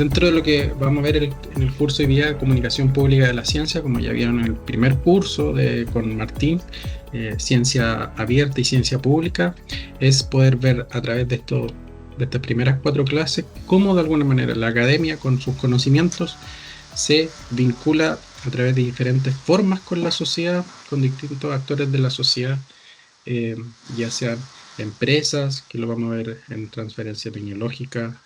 Dentro de lo que vamos a ver en el curso hoy día, Comunicación Pública de la Ciencia, como ya vieron en el primer curso con Martín, Ciencia Abierta y Ciencia Pública, es poder ver a través de estas primeras 4 clases cómo de alguna manera la academia con sus conocimientos se vincula a través de diferentes formas con la sociedad, con distintos actores de la sociedad, ya sean empresas, que lo vamos a ver en transferencia tecnológica,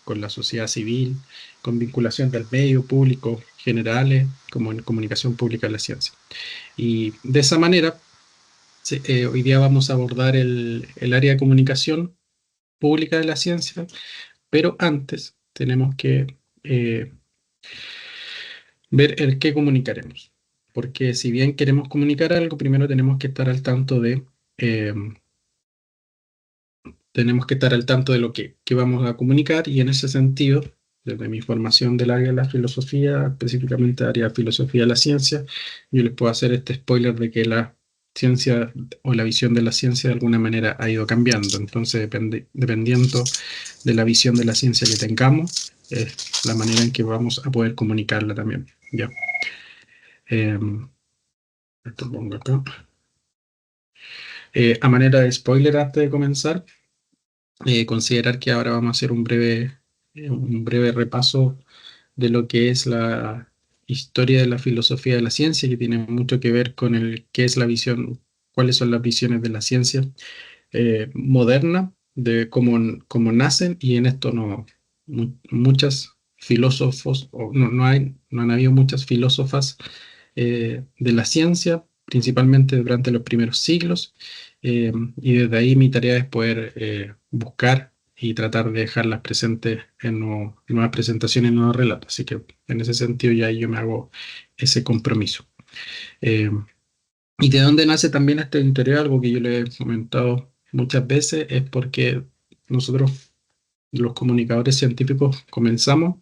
con la sociedad civil, con vinculación del medio público generales, como en comunicación pública de la ciencia. Y de esa manera, hoy día vamos a abordar el área de comunicación pública de la ciencia, pero antes tenemos que ver el qué comunicaremos. Porque si bien queremos comunicar algo, primero tenemos que estar al tanto de lo que vamos a comunicar, y en ese sentido, desde mi formación del área de la filosofía, específicamente área de filosofía de la ciencia, yo les puedo hacer este spoiler de que la ciencia o la visión de la ciencia de alguna manera ha ido cambiando. Entonces, dependiendo de la visión de la ciencia que tengamos, es la manera en que vamos a poder comunicarla también. Ya. Esto pongo acá. A manera de spoiler, antes de comenzar, considerar que ahora vamos a hacer un breve repaso de lo que es la historia de la filosofía de la ciencia, que tiene mucho que ver con qué es la visión, cuáles son las visiones de la ciencia moderna, de cómo nacen, y en esto muchas filósofos, o no han habido muchas filósofas de la ciencia, principalmente durante los primeros siglos, y desde ahí mi tarea es poder buscar y tratar de dejarlas presentes en nuevas presentaciones, en nuevos relatos. Así que en ese sentido ya yo me hago ese compromiso. Eh, y de dónde nace también este interés, algo que yo le he comentado muchas veces, es porque nosotros, los comunicadores científicos, comenzamos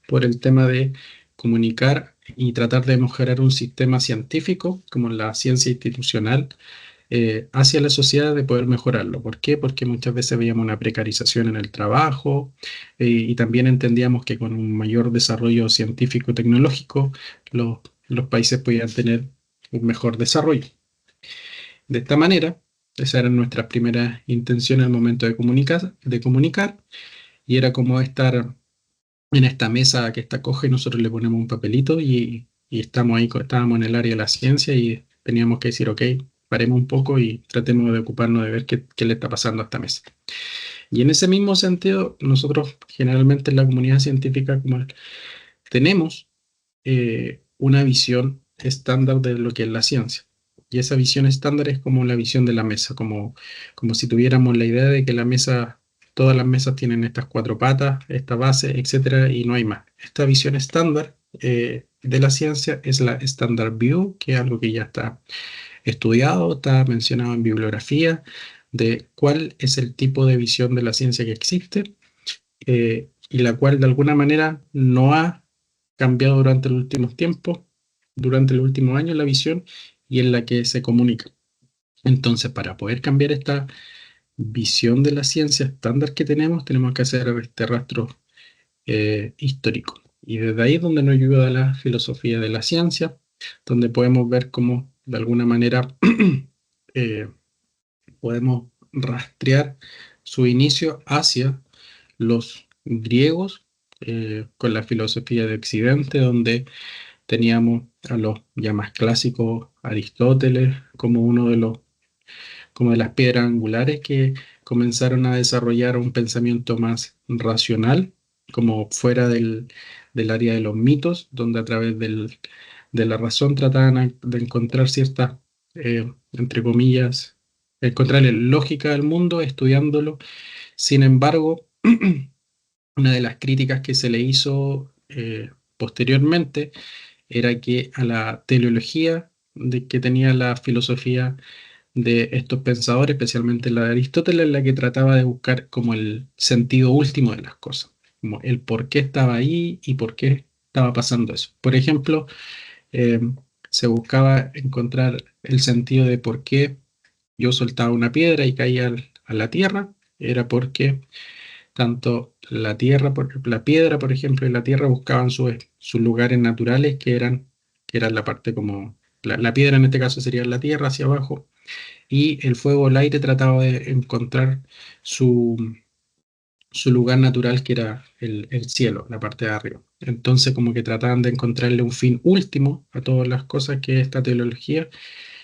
por el tema de comunicar y tratar de mejorar un sistema científico, como la ciencia institucional, hacia la sociedad, de poder mejorarlo. ¿Por qué? Porque muchas veces veíamos una precarización en el trabajo, y también entendíamos que con un mayor desarrollo científico-tecnológico, los países podían tener un mejor desarrollo. De esta manera, esas eran nuestras primeras intenciones al momento de comunicar, y era como estar en esta mesa que está coja y nosotros le ponemos un papelito, y estábamos en el área de la ciencia y teníamos que decir, ok, paremos un poco y tratemos de ocuparnos de ver qué le está pasando a esta mesa. Y en ese mismo sentido, nosotros generalmente en la comunidad científica tenemos una visión estándar de lo que es la ciencia. Y esa visión estándar es como la visión de la mesa, como si tuviéramos la idea de que todas las mesas tienen estas 4 patas, esta base, etcétera, y no hay más. Esta visión estándar de la ciencia es la Standard View, que es algo que ya está estudiado, está mencionado en bibliografía, de cuál es el tipo de visión de la ciencia que existe, y la cual de alguna manera no ha cambiado durante los últimos tiempos, durante los últimos años, la visión y en la que se comunica. Entonces, para poder cambiar esta visión de la ciencia estándar que tenemos que hacer este rastro histórico. Y desde ahí es donde nos ayuda la filosofía de la ciencia, donde podemos ver cómo de alguna manera eh, podemos rastrear su inicio hacia los griegos, con la filosofía de Occidente, donde teníamos a los ya más clásicos, Aristóteles, como de las piedras angulares que comenzaron a desarrollar un pensamiento más racional, como fuera del área de los mitos, donde a través de la razón trataban de encontrar ciertas, entre comillas, encontrarle lógica al mundo, estudiándolo. Sin embargo, una de las críticas que se le hizo posteriormente era que a la teleología que tenía la filosofía de estos pensadores, especialmente la de Aristóteles, la que trataba de buscar como el sentido último de las cosas, como el por qué estaba ahí y por qué estaba pasando eso. Por ejemplo, eh, se buscaba encontrar el sentido de por qué yo soltaba una piedra y caía a la tierra. Era porque tanto la tierra, la piedra, por ejemplo, y la tierra buscaban sus lugares naturales que eran la parte como, la piedra en este caso sería la tierra hacia abajo, y el fuego o el aire trataba de encontrar su, su lugar natural, que era el cielo, la parte de arriba. Entonces, como que trataban de encontrarle un fin último a todas las cosas que es esta teología,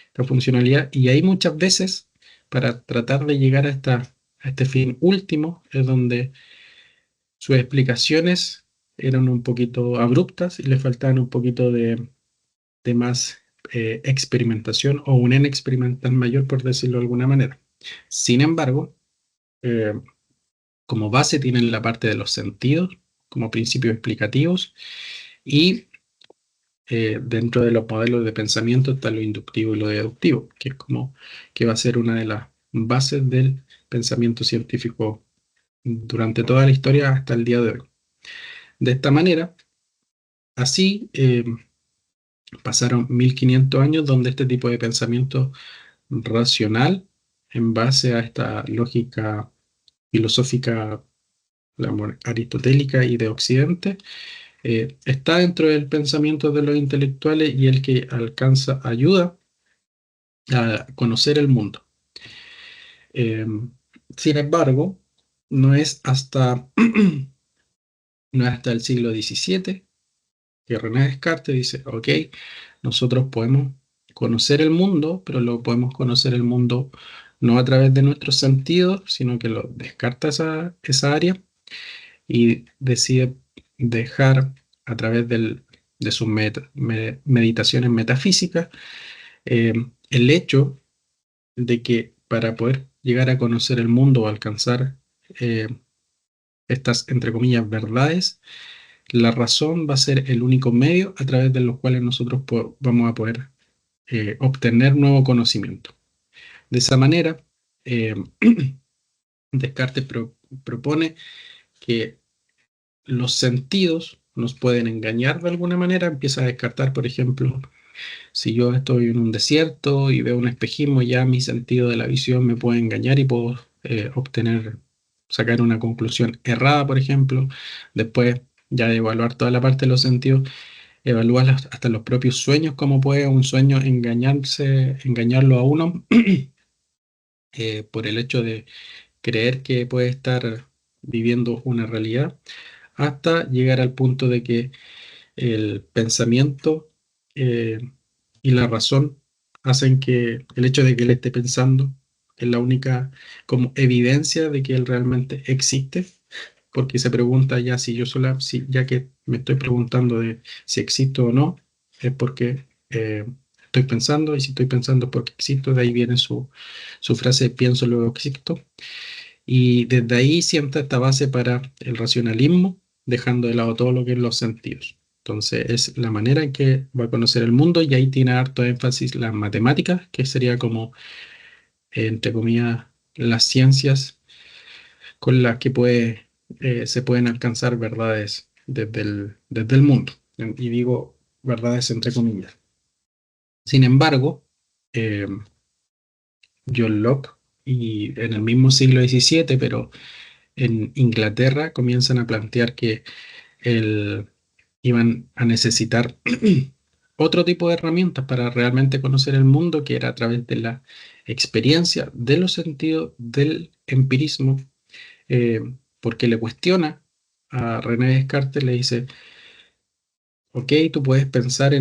esta funcionalidad, y ahí muchas veces, para tratar de llegar a este fin último, es donde sus explicaciones eran un poquito abruptas y le faltaban un poquito de más experimentación o un N experimental mayor, por decirlo de alguna manera. Sin embargo, eh, como base tienen la parte de los sentidos como principios explicativos, y dentro de los modelos de pensamiento está lo inductivo y lo deductivo, que es como que va a ser una de las bases del pensamiento científico durante toda la historia hasta el día de hoy. De esta manera, así pasaron 1500 años donde este tipo de pensamiento racional, en base a esta lógica filosófica aristotélica y de Occidente, está dentro del pensamiento de los intelectuales y el que alcanza ayuda a conocer el mundo. Eh, Sin embargo, no es hasta, no es hasta el siglo XVII que René Descartes dice, ok, nosotros podemos conocer el mundo, pero lo podemos conocer el mundo no a través de nuestros sentidos, sino que lo descarta esa área y decide dejar a través de sus meditaciones metafísicas eh, el hecho de que para poder llegar a conocer el mundo o alcanzar eh, estas, entre comillas, verdades, la razón va a ser el único medio a través de los cuales nosotros vamos a poder obtener nuevo conocimiento. De esa manera, eh, Descartes propone que los sentidos nos pueden engañar de alguna manera. Empieza a descartar, por ejemplo, si yo estoy en un desierto y veo un espejismo, ya mi sentido de la visión me puede engañar y puedo sacar una conclusión errada, por ejemplo. Después, ya de evaluar toda la parte de los sentidos, evalúa hasta los propios sueños, cómo puede un sueño engañarlo a uno por el hecho de creer que puede estar viviendo una realidad, hasta llegar al punto de que el pensamiento eh, y la razón hacen que el hecho de que él esté pensando es la única como evidencia de que él realmente existe, porque se pregunta ya si yo sola, si, ya que me estoy preguntando de si existo o no, es porque estoy pensando, y si estoy pensando es porque existo. De ahí viene su frase pienso luego existo, y desde ahí sienta esta base para el racionalismo, dejando de lado todo lo que es los sentidos. Entonces es la manera en que va a conocer el mundo, y ahí tiene harto énfasis las matemáticas, que sería como, entre comillas, las ciencias con las que se pueden alcanzar verdades desde el mundo. Y digo verdades entre comillas. Sin embargo, eh, John Locke, y en el mismo siglo XVII, pero en Inglaterra, comienzan a plantear que el, iban a necesitar otro tipo de herramientas para realmente conocer el mundo, que era a través de la experiencia, de los sentidos, del empirismo, eh, porque le cuestiona a René Descartes, le dice, ok, tú puedes pensar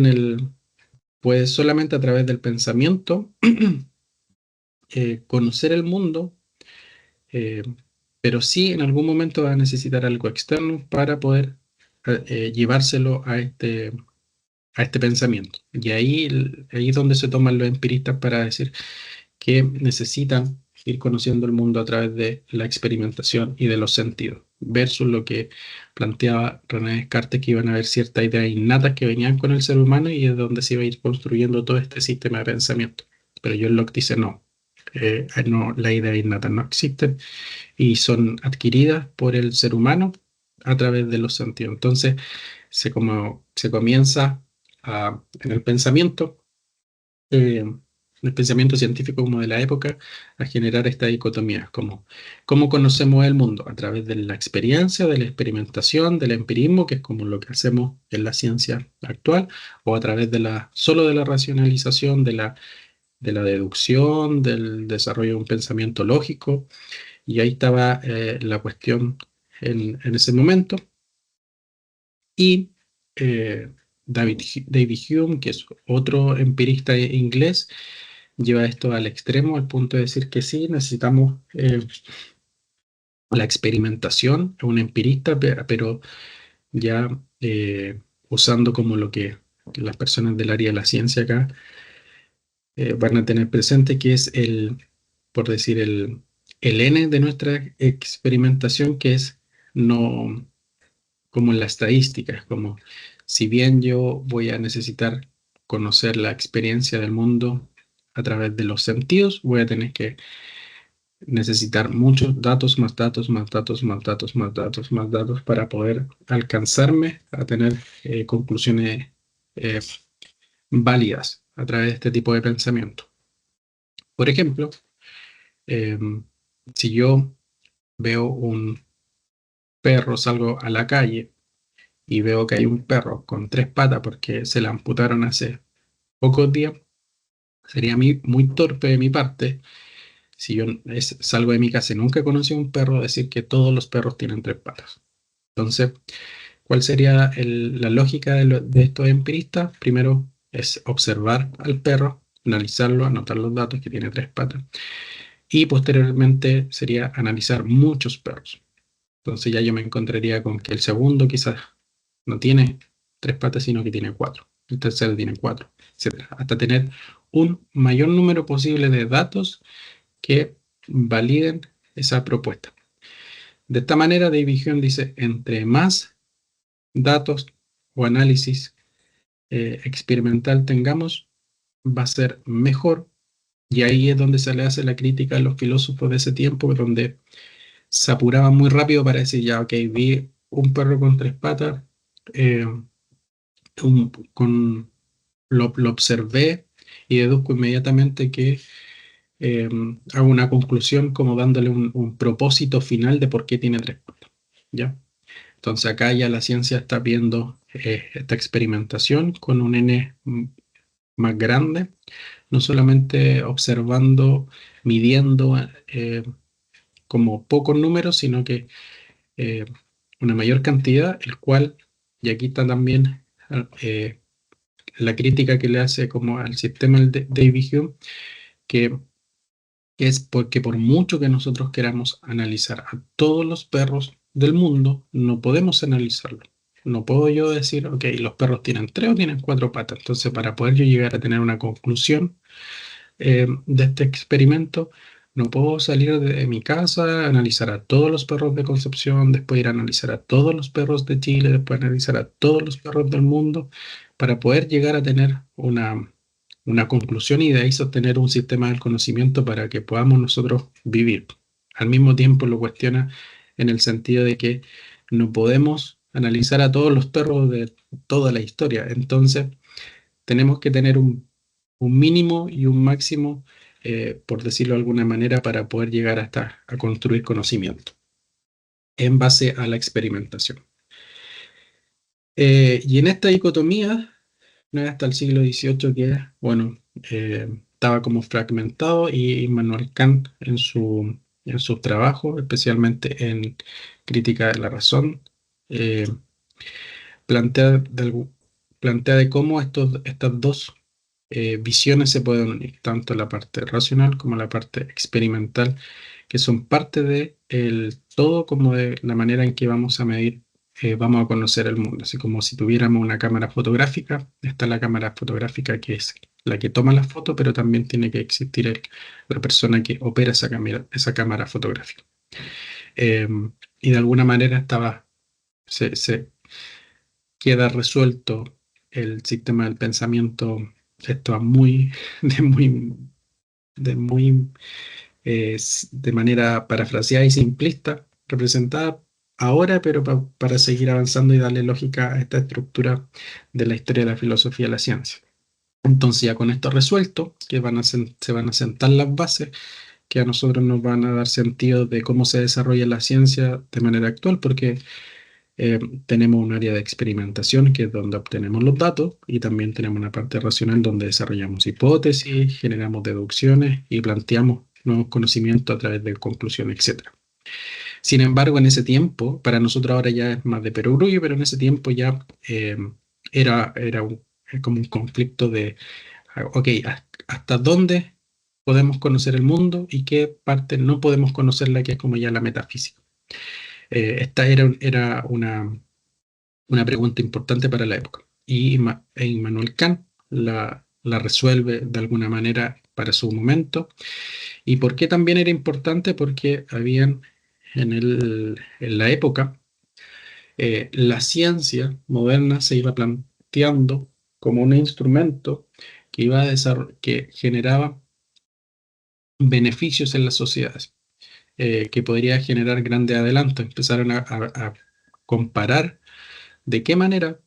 puedes solamente a través del pensamiento conocer el mundo, eh, pero sí en algún momento vas a necesitar algo externo para poder llevárselo a este pensamiento. Y ahí es donde se toman los empiristas para decir que necesitan ir conociendo el mundo a través de la experimentación y de los sentidos, versus lo que planteaba René Descartes, que iban a haber ciertas ideas innatas que venían con el ser humano, y es donde se iba a ir construyendo todo este sistema de pensamiento. Pero John Locke dice no. No, las ideas innatas no existen y son adquiridas por el ser humano a través de los sentidos. Entonces, se comienza en el pensamiento, eh, el pensamiento científico como de la época a generar esta dicotomía, como cómo conocemos el mundo a través de la experiencia, de la experimentación, del empirismo, que es como lo que hacemos en la ciencia actual, o a través de solo de la racionalización, de la deducción, del desarrollo de un pensamiento lógico. Y ahí estaba la cuestión en ese momento. Y David Hume, que es otro empirista inglés, lleva esto al extremo, al punto de decir que sí, necesitamos la experimentación, un empirista, pero ya usando como lo que las personas del área de la ciencia acá van a tener presente, que es por decir, el N de nuestra experimentación, que es no como en la estadística, es como si bien yo voy a necesitar conocer la experiencia del mundo a través de los sentidos, voy a tener que necesitar muchos datos, más datos, más datos, más datos, más datos, más datos para poder alcanzarme a tener conclusiones eh, válidas a través de este tipo de pensamiento. Por ejemplo, em, si yo veo un perro, salgo a la calle y veo que hay un perro con 3 patas porque se la amputaron hace pocos días, sería muy torpe de mi parte, si yo salgo de mi casa y nunca he conocido un perro, decir que todos los perros tienen 3 patas. Entonces, ¿cuál sería la lógica de estos empiristas? Primero es observar al perro, analizarlo, anotar los datos que tiene 3 patas, y posteriormente sería analizar muchos perros. Entonces ya yo me encontraría con que el segundo quizás no tiene 3 patas, sino que tiene 4. El tercero tiene 4, etcétera. Hasta tener un mayor número posible de datos que validen esa propuesta. De esta manera, David Hume dice, entre más datos o análisis experimental tengamos, va a ser mejor. Y ahí es donde se le hace la crítica a los filósofos de ese tiempo, donde se apuraban muy rápido para decir, ya, ok, vi un perro con 3 patas, eh, lo observé y deduzco inmediatamente que hago una conclusión como dándole un propósito final de por qué tiene 3 patas, ¿ya? Entonces acá ya la ciencia está viendo esta experimentación con un N más grande, no solamente observando, midiendo como pocos números, sino que eh, una mayor cantidad, el cual, y aquí está también eh, la crítica que le hace como al sistema de David Hume, que es porque por mucho que nosotros queramos analizar a todos los perros del mundo, no podemos analizarlo. No puedo yo decir, ok, los perros tienen 3 o tienen 4 patas. Entonces, para poder yo llegar a tener una conclusión de este experimento, no puedo salir de mi casa, analizar a todos los perros de Concepción, después ir a analizar a todos los perros de Chile, después analizar a todos los perros del mundo, para poder llegar a tener una conclusión y de ahí sostener un sistema del conocimiento para que podamos nosotros vivir. Al mismo tiempo lo cuestiona en el sentido de que no podemos analizar a todos los perros de toda la historia. Entonces, tenemos que tener un mínimo y un máximo, por decirlo de alguna manera, para poder llegar hasta a construir conocimiento en base a la experimentación. Y en esta dicotomía, no es hasta el siglo XVIII que, bueno, estaba como fragmentado y Immanuel Kant en sus trabajos, especialmente en Crítica de la Razón, eh, plantea plantea de cómo estas dos visiones se pueden unir, tanto la parte racional como la parte experimental, que son parte de el todo como de la manera en que vamos a medir, vamos a conocer el mundo. Así como si tuviéramos una cámara fotográfica, está la cámara fotográfica que es la que toma la foto, pero también tiene que existir la persona que opera esa cámara fotográfica. Eh, y de alguna manera se queda resuelto el sistema del pensamiento. Esto es muy, de muy, de muy, de manera parafraseada y simplista, representada ahora, pero para seguir avanzando y darle lógica a esta estructura de la historia de la filosofía y la ciencia. Entonces ya con esto resuelto, se van a sentar las bases que a nosotros nos van a dar sentido de cómo se desarrolla la ciencia de manera actual, porque eh, tenemos un área de experimentación que es donde obtenemos los datos y también tenemos una parte racional donde desarrollamos hipótesis, generamos deducciones y planteamos nuevos conocimientos a través de conclusiones, etcétera. Sin embargo, en ese tiempo, para nosotros ahora ya es más de perogrullo, pero en ese tiempo ya como un conflicto de, ok, ¿hasta dónde podemos conocer el mundo y qué parte no podemos conocerla, que es como ya la metafísica? Esta era una pregunta importante para la época. Y Immanuel Kant la resuelve de alguna manera para su momento. ¿Y por qué también era importante? Porque habían en la época, la ciencia moderna se iba planteando como un instrumento que generaba beneficios en las sociedades, que podría generar grandes adelantos. Empezaron a comparar de qué manera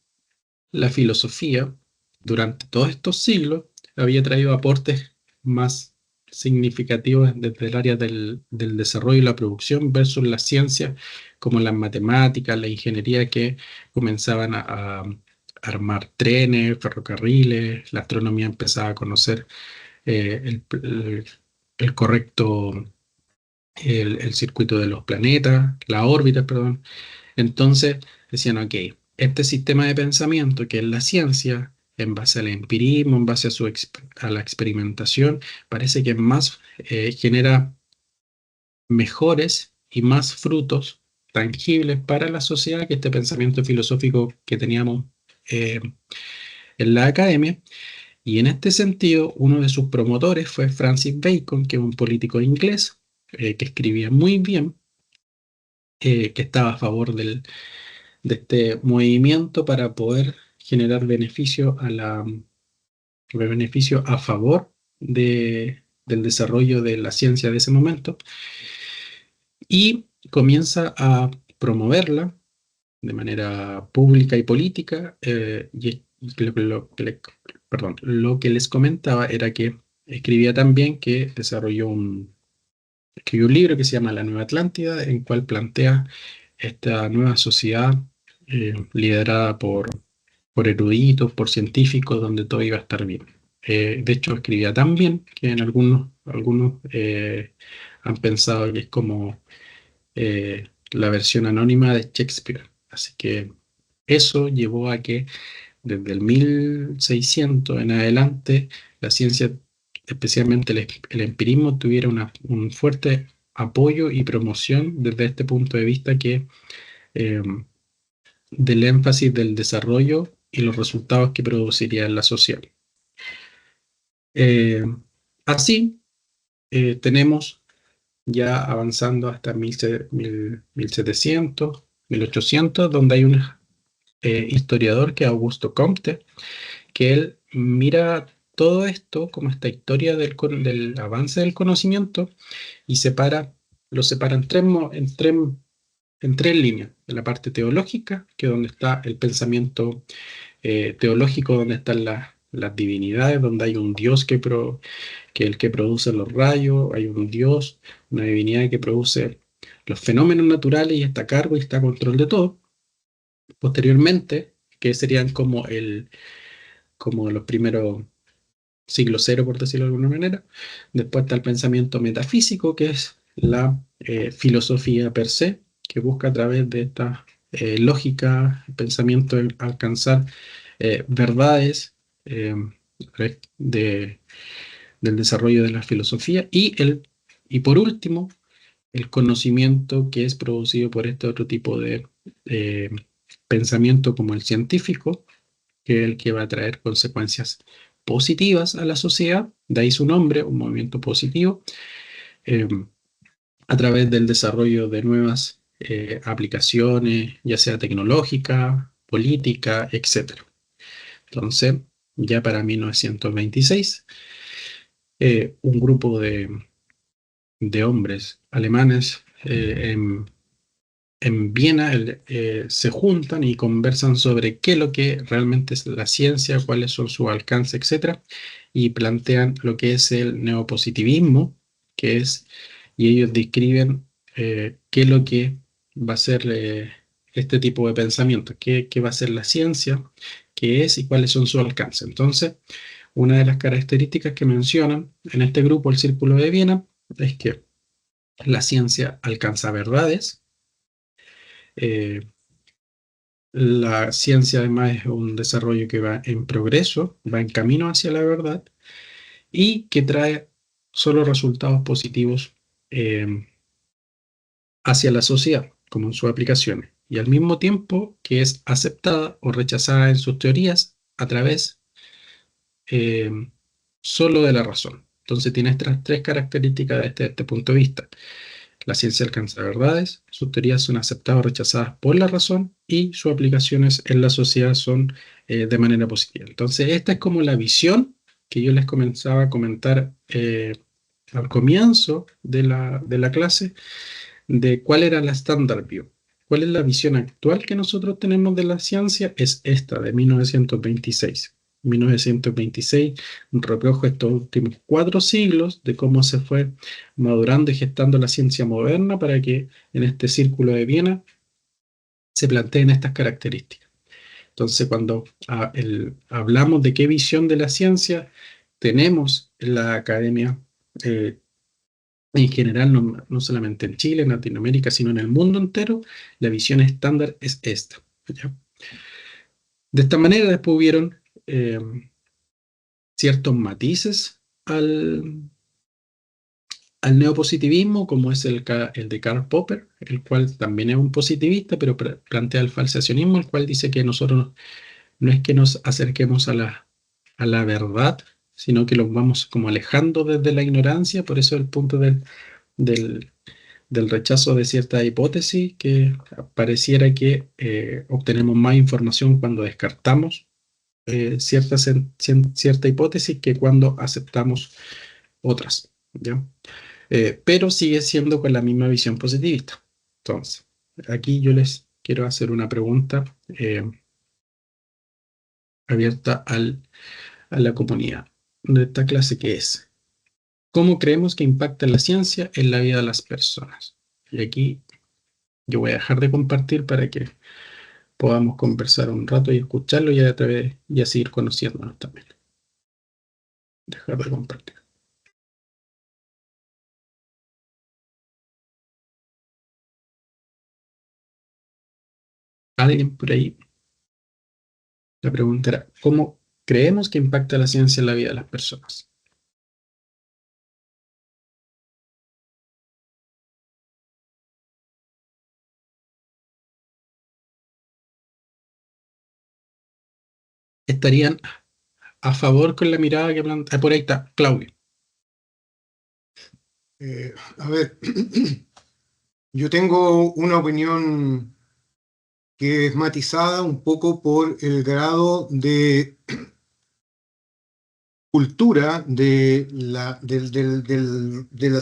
la filosofía durante todos estos siglos había traído aportes más significativos desde el área del desarrollo y la producción versus las ciencias como las matemáticas, la ingeniería, que comenzaban a armar trenes, ferrocarriles. La astronomía empezaba a conocer el correcto, el circuito de los planetas, la órbita, perdón. Entonces decían, ok, este sistema de pensamiento que es la ciencia, en base al empirismo, en base a la experimentación, parece que más genera mejores y más frutos tangibles para la sociedad que este pensamiento filosófico que teníamos eh, en la academia. Y en este sentido, uno de sus promotores fue Francis Bacon, que es un político inglés que escribía muy bien, que estaba a favor de este movimiento para poder generar beneficio a favor del desarrollo de la ciencia de ese momento, y comienza a promoverla de manera pública y política. Perdón, lo que les comentaba era que escribía también que escribió un libro que se llama La Nueva Atlántida, en cual plantea esta nueva sociedad liderada por eruditos, por científicos, donde todo iba a estar bien. De hecho, escribía tan bien que en algunos han pensado que es como la versión anónima de Shakespeare. Así que eso llevó a que desde el 1600 en adelante la ciencia, especialmente el empirismo, tuviera un fuerte apoyo y promoción desde este punto de vista eh, del énfasis del desarrollo y los resultados que produciría en la sociedad. Eh, Así, tenemos ya avanzando hasta 1700, 1800, donde hay un historiador que es Augusto Comte, que él mira todo esto como esta historia del avance del conocimiento y lo separa en tres líneas. En la parte teológica, que es donde está el pensamiento teológico, donde están las divinidades, donde hay un Dios que es el que produce los rayos, hay un Dios, una divinidad que produce los fenómenos naturales y está a cargo y está a control de todo. Posteriormente, que serían como los primeros siglo cero, por decirlo de alguna manera. Después está el pensamiento metafísico, que es la filosofía per se, que busca a través de esta lógica, pensamiento, alcanzar verdades eh, de, del desarrollo de la filosofía. Y por último, el conocimiento que es producido por este otro tipo de eh, pensamiento como el científico, que es el que va a traer consecuencias positivas a la sociedad, de ahí su nombre, un movimiento positivo, eh, a través del desarrollo de nuevas aplicaciones, ya sea tecnológica, política, etcétera. Entonces, ya para 1926, un grupo de hombres alemanes en Viena se juntan y conversan sobre qué es lo que realmente es la ciencia, cuáles son sus alcances, etcétera, y plantean lo que es el neopositivismo, que es, y ellos describen qué es lo que va a ser este tipo de pensamiento, qué va a ser la ciencia, qué es y cuáles son sus alcances. Entonces, una de las características que mencionan en este grupo, el Círculo de Viena, es que la ciencia alcanza verdades. La ciencia además es un desarrollo que va en progreso, va en camino hacia la verdad y que trae solo resultados positivos eh, hacia la sociedad, como en sus aplicaciones, y al mismo tiempo que es aceptada o rechazada en sus teorías a través eh, solo de la razón. Entonces tiene estas tres características desde este punto de vista. La ciencia alcanza verdades, sus teorías son aceptadas o rechazadas por la razón y sus aplicaciones en la sociedad son de manera positiva. Entonces, esta es como la visión que yo les comenzaba a comentar al comienzo de la clase, de cuál era la Standard View. ¿Cuál es la visión actual que nosotros tenemos de la ciencia? Es esta, de 1926. 1926 recoge estos últimos 4 siglos de cómo se fue madurando y gestando la ciencia moderna para que en este círculo de Viena se planteen estas características. Entonces, cuando hablamos de qué visión de la ciencia tenemos en la academia, en general, no solamente en Chile, en Latinoamérica, sino en el mundo entero, la visión estándar es esta. ¿Ya? De esta manera, después hubieron ciertos matices al neopositivismo, como es el de Karl Popper, el cual también es un positivista, pero plantea el falsacionismo, el cual dice que nosotros no es que nos acerquemos a la verdad, sino que los vamos como alejando desde la ignorancia, por eso el punto del, del rechazo de cierta hipótesis, que pareciera que obtenemos más información cuando descartamos cierta hipótesis que cuando aceptamos otras, ¿ya? Pero sigue siendo con la misma visión positivista. Entonces, aquí yo les quiero hacer una pregunta abierta a la comunidad de esta clase, que es: ¿cómo creemos que impacta la ciencia en la vida de las personas? Y aquí yo voy a dejar de compartir para que podamos conversar un rato y escucharlo y a través y a seguir conociéndonos también. Dejar de compartir. ¿Alguien por ahí? La pregunta era: ¿cómo creemos que impacta la ciencia en la vida de las personas? ¿Estarían a favor con la mirada que plantea? Por ahí está, Claudio. A ver, yo tengo una opinión que es matizada un poco por el grado de cultura del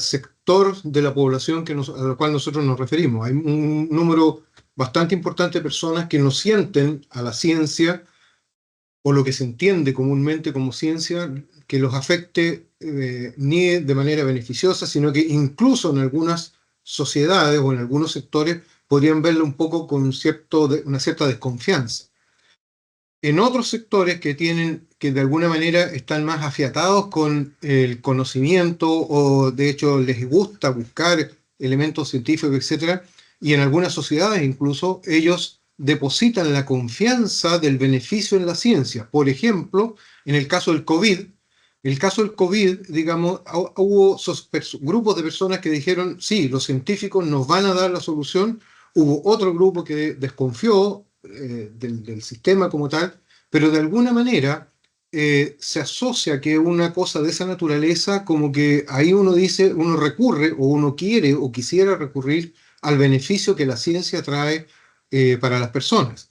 sector de la población al cual nosotros nos referimos. Hay un número bastante importante de personas que no sienten a la ciencia o lo que se entiende comúnmente como ciencia que los afecte ni de manera beneficiosa, sino que incluso en algunas sociedades o en algunos sectores podrían verlo un poco con una cierta desconfianza. En otros sectores que de alguna manera están más afiatados con el conocimiento o de hecho les gusta buscar elementos científicos, etcétera, y en algunas sociedades incluso ellos depositan la confianza del beneficio en la ciencia. Por ejemplo, en el caso del COVID, digamos, hubo grupos de personas que dijeron, sí, los científicos nos van a dar la solución. Hubo otro grupo que desconfió del sistema como tal, pero de alguna manera se asocia que una cosa de esa naturaleza, como que ahí uno dice, uno recurre o uno quiere o quisiera recurrir al beneficio que la ciencia trae para las personas.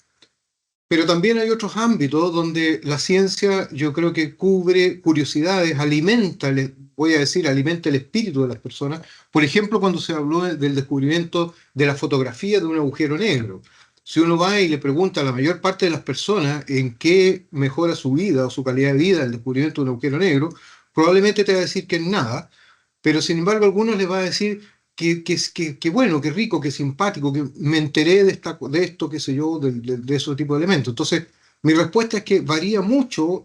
Pero también hay otros ámbitos donde la ciencia yo creo que cubre curiosidades, alimenta, voy a decir, alimenta el espíritu de las personas. Por ejemplo, cuando se habló del descubrimiento de la fotografía de un agujero negro. Si uno va y le pregunta a la mayor parte de las personas en qué mejora su vida o su calidad de vida el descubrimiento de un agujero negro, probablemente te va a decir que en nada, pero sin embargo a algunos les va a decir que bueno, que rico, que simpático, que me enteré de esto, qué sé yo, de ese tipo de elementos. Entonces, mi respuesta es que varía mucho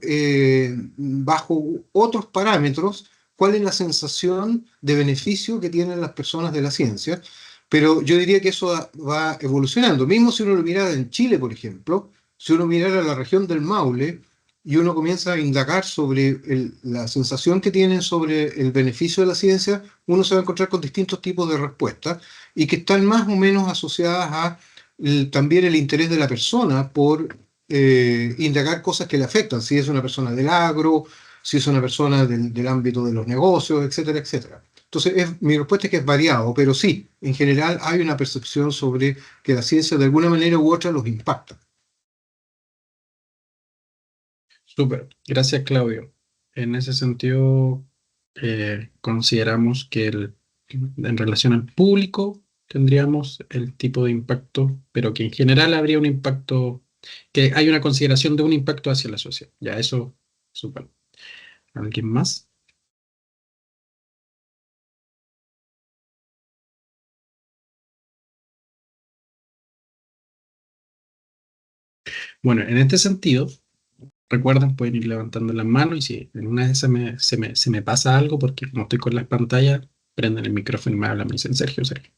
bajo otros parámetros cuál es la sensación de beneficio que tienen las personas de la ciencia, pero yo diría que eso va evolucionando. Mismo si uno lo mirara en Chile, por ejemplo, si uno mirara la región del Maule, y uno comienza a indagar sobre la sensación que tienen sobre el beneficio de la ciencia, uno se va a encontrar con distintos tipos de respuestas y que están más o menos asociadas a también el interés de la persona por indagar cosas que le afectan, si es una persona del agro, si es una persona del ámbito de los negocios, etcétera, etcétera. Entonces, mi respuesta es que es variado, pero sí, en general hay una percepción sobre que la ciencia de alguna manera u otra los impacta. Súper, gracias Claudio. En ese sentido, consideramos que en relación al público tendríamos el tipo de impacto, pero que en general habría un impacto, que hay una consideración de un impacto hacia la sociedad. Ya, eso, súper. ¿Alguien más? Bueno, en este sentido, recuerden, pueden ir levantando las manos y si en una de esas se me pasa algo, porque como estoy con las pantallas, prenden el micrófono y me hablan, me dicen Sergio, Sergio.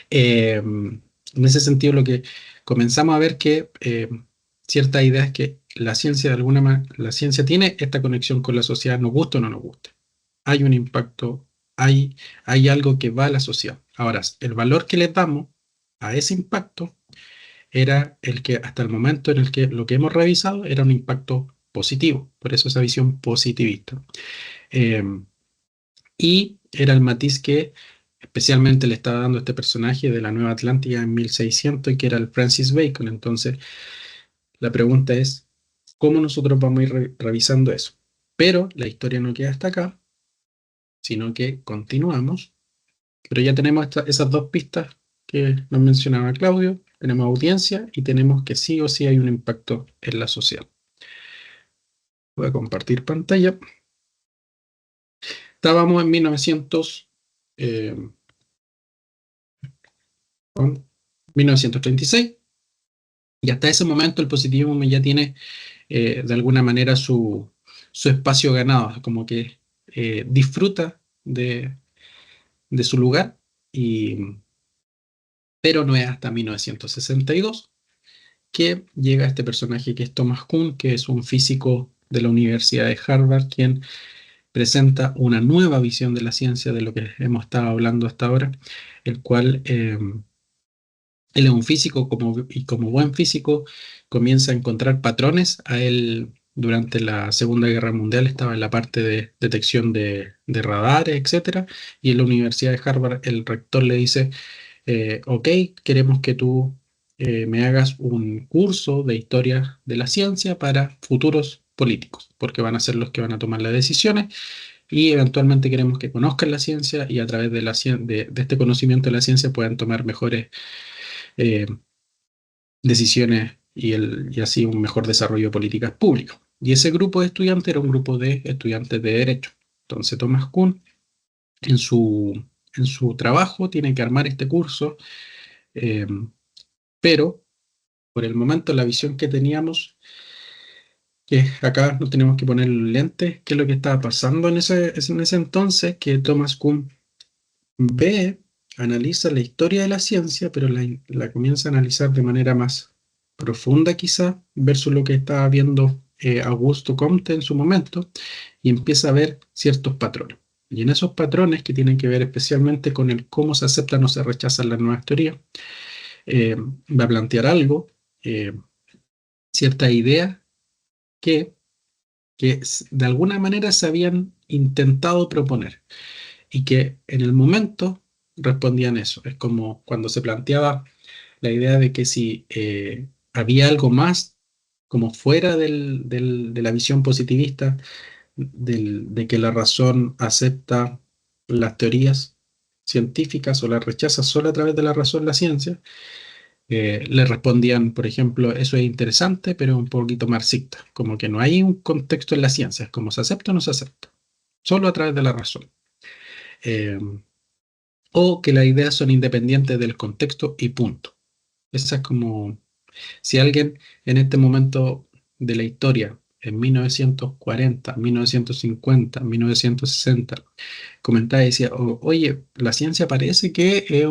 En ese sentido, lo que comenzamos a ver que cierta idea es que la ciencia de alguna manera, la ciencia tiene esta conexión con la sociedad, nos gusta o no nos gusta. Hay un impacto, hay algo que va a la sociedad. Ahora, el valor que le damos a ese impacto era el que hasta el momento en el que lo que hemos revisado era un impacto positivo, por eso esa visión positivista. Eh, y era el matiz que especialmente le estaba dando este personaje de la Nueva Atlántida en 1600, que era el Francis Bacon. Entonces, la pregunta es, ¿cómo nosotros vamos a ir revisando eso? Pero la historia no queda hasta acá, sino que continuamos, pero ya tenemos esas dos pistas que nos mencionaba Claudio, tenemos audiencia y tenemos que sí o sí hay un impacto en la sociedad. Voy a compartir pantalla. Estábamos en 1936 y hasta ese momento el positivismo ya tiene de alguna manera su espacio ganado, como que disfruta de su lugar, y, pero no es hasta 1962 que llega este personaje que es Thomas Kuhn, que es un físico de la Universidad de Harvard, quien presenta una nueva visión de la ciencia de lo que hemos estado hablando hasta ahora, el cual él es un físico y como buen físico comienza a encontrar patrones. A él durante la Segunda Guerra Mundial estaba en la parte de detección de radares, etcétera, y en la Universidad de Harvard el rector le dice, ok, queremos que tú me hagas un curso de historia de la ciencia para futuros políticos, porque van a ser los que van a tomar las decisiones y eventualmente queremos que conozcan la ciencia y a través de este conocimiento de la ciencia puedan tomar mejores eh, decisiones y así un mejor desarrollo de políticas públicas. Y ese grupo de estudiantes era un grupo de estudiantes de Derecho. Entonces Thomas Kuhn en en su trabajo tiene que armar este curso, eh, pero por el momento la visión que teníamos, que acá nos tenemos que poner lentes, qué es lo que estaba pasando en ese entonces, que Thomas Kuhn ve, analiza la historia de la ciencia, pero la comienza a analizar de manera más profunda quizá, versus lo que estaba viendo Augusto Comte en su momento, y empieza a ver ciertos patrones. Y en esos patrones que tienen que ver especialmente con el cómo se aceptan o se rechazan las nuevas teorías, va a plantear algo, eh, ciertas ideas que, de alguna manera se habían intentado proponer y que en el momento respondían eso. Es como cuando se planteaba la idea de que si había algo más como fuera de la visión positivista, de que la razón acepta las teorías científicas o las rechaza solo a través de la razón la ciencia, le respondían, por ejemplo, eso es interesante, pero un poquito marxista, como que no hay un contexto en la ciencia, es como se acepta o no se acepta, solo a través de la razón. Eh, o que las ideas son independientes del contexto y punto. Esa es como, si alguien en este momento de la historia, en 1940, 1950, 1960, comentaba y decía, oye, la ciencia parece que es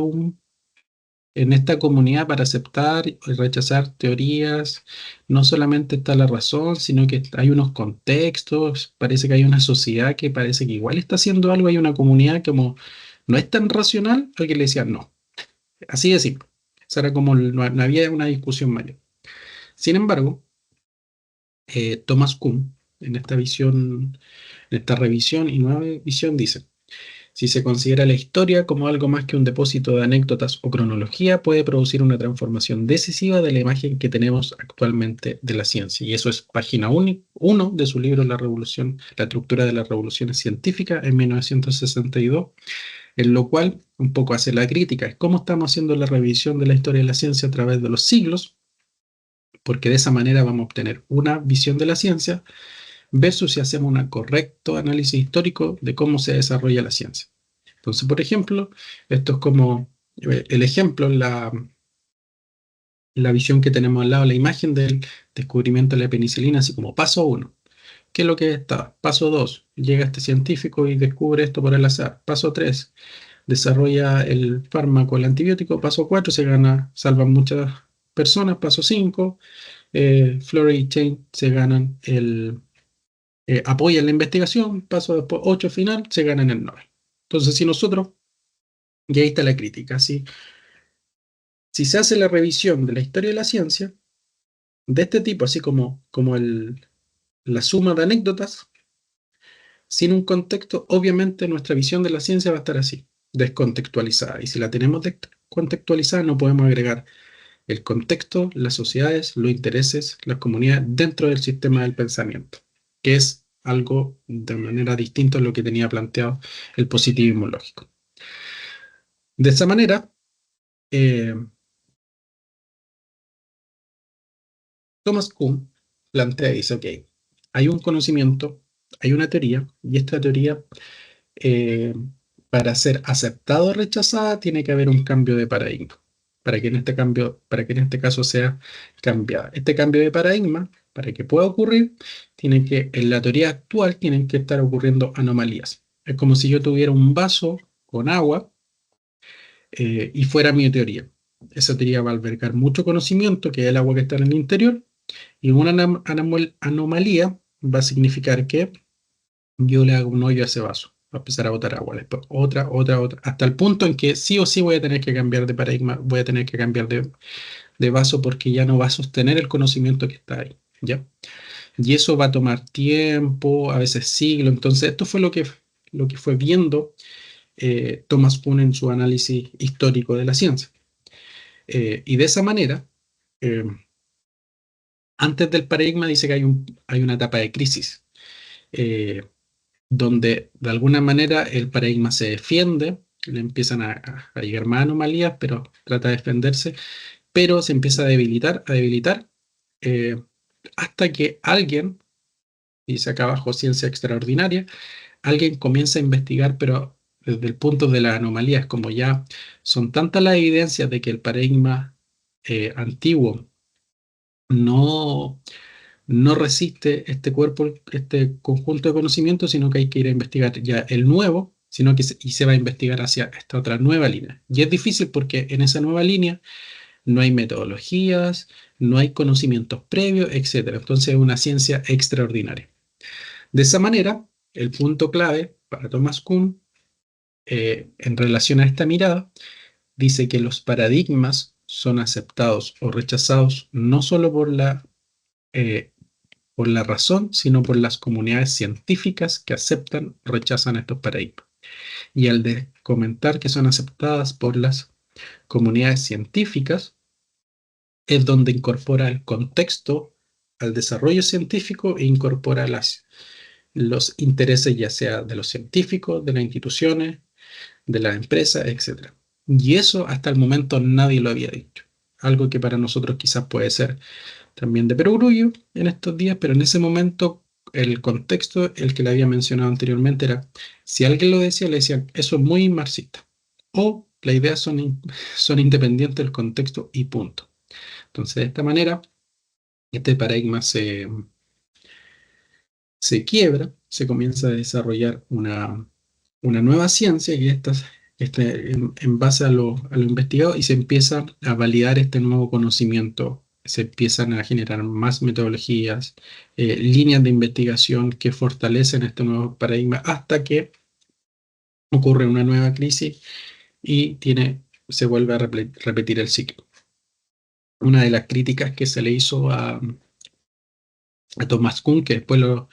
en esta comunidad para aceptar y rechazar teorías, no solamente está la razón, sino que hay unos contextos, parece que hay una sociedad que parece que igual está haciendo algo, hay una comunidad como no es tan racional, alguien le decía no, así de simple. Esa era como, no había una discusión mayor. Sin embargo, Thomas Kuhn, en esta visión, en esta revisión y nueva visión, dice, si se considera la historia como algo más que un depósito de anécdotas o cronología, puede producir una transformación decisiva de la imagen que tenemos actualmente de la ciencia. Y eso es página 1 de su libro La Revolución, la estructura de las revoluciones científicas en 1962, en lo cual un poco hace la crítica, es cómo estamos haciendo la revisión de la historia de la ciencia a través de los siglos, porque de esa manera vamos a obtener una visión de la ciencia versus si hacemos un correcto análisis histórico de cómo se desarrolla la ciencia. Entonces, por ejemplo, esto es como el ejemplo, la visión que tenemos al lado, la imagen del descubrimiento de la penicilina, así como paso 1. ¿Qué es lo que está? Paso 2. Llega este científico y descubre esto por el azar. Paso 3. Desarrolla el fármaco, el antibiótico. Paso 4. Se gana, salvan muchas personas. Paso 5. Florey y Chain se ganan apoyan la investigación. Paso después 8 final, se ganan el Nobel. Entonces, si nosotros, y ahí está la crítica, si se hace la revisión de la historia de la ciencia, de este tipo, así como la suma de anécdotas, sin un contexto, obviamente nuestra visión de la ciencia va a estar así, descontextualizada. Y si la tenemos descontextualizada, no podemos agregar el contexto, las sociedades, los intereses, las comunidades dentro del sistema del pensamiento, que es algo de manera distinta a lo que tenía planteado el positivismo lógico. De esa manera, eh, Thomas Kuhn plantea y dice, ok, hay un conocimiento, hay una teoría, y esta teoría, eh, para ser aceptada o rechazada, tiene que haber un cambio de paradigma, para que en este caso sea cambiada. Este cambio de paradigma, para que pueda ocurrir, en la teoría actual tienen que estar ocurriendo anomalías. Es como si yo tuviera un vaso con agua y fuera mi teoría. Esa teoría va a albergar mucho conocimiento, que es el agua que está en el interior, y una anomalía va a significar que yo le hago un hoyo a ese vaso, va a empezar a botar agua, después otra, hasta el punto en que sí o sí voy a tener que cambiar de paradigma, voy a tener que cambiar de vaso porque ya no va a sostener el conocimiento que está ahí, ¿ya? Y eso va a tomar tiempo, a veces siglos. Entonces, esto fue lo que fue viendo Thomas Kuhn en su análisis histórico de la ciencia. Y de esa manera, eh, antes del paradigma dice que hay una etapa de crisis, eh, donde de alguna manera el paradigma se defiende, le empiezan a llegar más anomalías, pero trata de defenderse, pero se empieza a debilitar, eh, hasta que alguien, dice acá abajo ciencia extraordinaria, alguien comienza a investigar, pero desde el punto de las anomalías, como ya son tantas las evidencias de que el paradigma antiguo no no resiste este cuerpo, este conjunto de conocimientos, sino que hay que ir a investigar ya el nuevo, y se va a investigar hacia esta otra nueva línea. Y es difícil porque en esa nueva línea no hay metodologías, no hay conocimientos previos, etcétera. Entonces es una ciencia extraordinaria. De esa manera, el punto clave para Thomas Kuhn, en relación a esta mirada, dice que los paradigmas son aceptados o rechazados no solo eh, por la razón, sino por las comunidades científicas que aceptan o rechazan estos paradigmas. Y al de comentar que son aceptadas por las comunidades científicas, es donde incorpora el contexto al desarrollo científico e incorpora los intereses ya sea de los científicos, de las instituciones, de las empresas, etcétera. Y eso hasta el momento nadie lo había dicho. Algo que para nosotros quizás puede ser también de perogrullo en estos días, pero en ese momento el contexto, el que le había mencionado anteriormente, era si alguien lo decía, le decían, eso es muy marxista. O las ideas son independientes del contexto y punto. Entonces, de esta manera, este paradigma se quiebra, se comienza a desarrollar una nueva ciencia y en base a lo investigado y se empieza a validar este nuevo conocimiento. Se empiezan a generar más metodologías, líneas de investigación que fortalecen este nuevo paradigma hasta que ocurre una nueva crisis y se vuelve a repetir el ciclo. Una de las críticas que se le hizo a Thomas Kuhn, que después lo,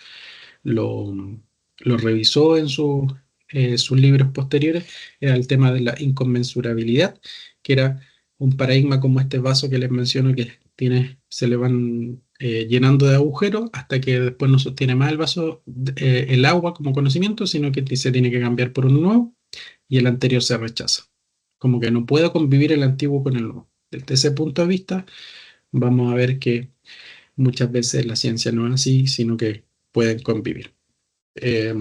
lo revisó en sus libros posteriores, era el tema de la inconmensurabilidad, que era un paradigma como este vaso que les menciono que se le van llenando de agujeros hasta que después no sostiene más el vaso, el agua como conocimiento, sino que se tiene que cambiar por uno nuevo y el anterior se rechaza. Como que no puedo convivir el antiguo con el nuevo. Desde ese punto de vista, vamos a ver que muchas veces la ciencia no es así, sino que pueden convivir. Eh,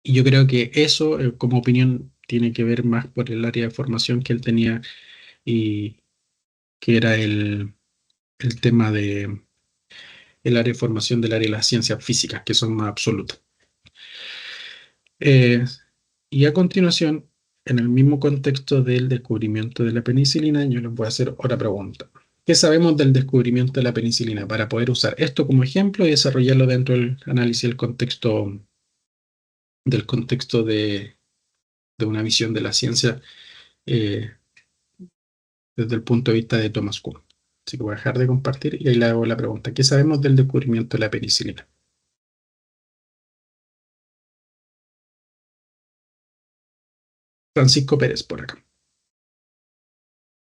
y yo creo que eso, como opinión, tiene que ver más por el área de formación que él tenía y que era el tema de el área de formación del área de las ciencias físicas, que son más absolutas. Eh, y a continuación, en el mismo contexto del descubrimiento de la penicilina, yo les voy a hacer otra pregunta. ¿Qué sabemos del descubrimiento de la penicilina para poder usar esto como ejemplo y desarrollarlo dentro del análisis del contexto de una visión de la ciencia eh, desde el punto de vista de Thomas Kuhn? Así que voy a dejar de compartir y ahí le hago la pregunta. ¿Qué sabemos del descubrimiento de la penicilina? Francisco Pérez, por acá.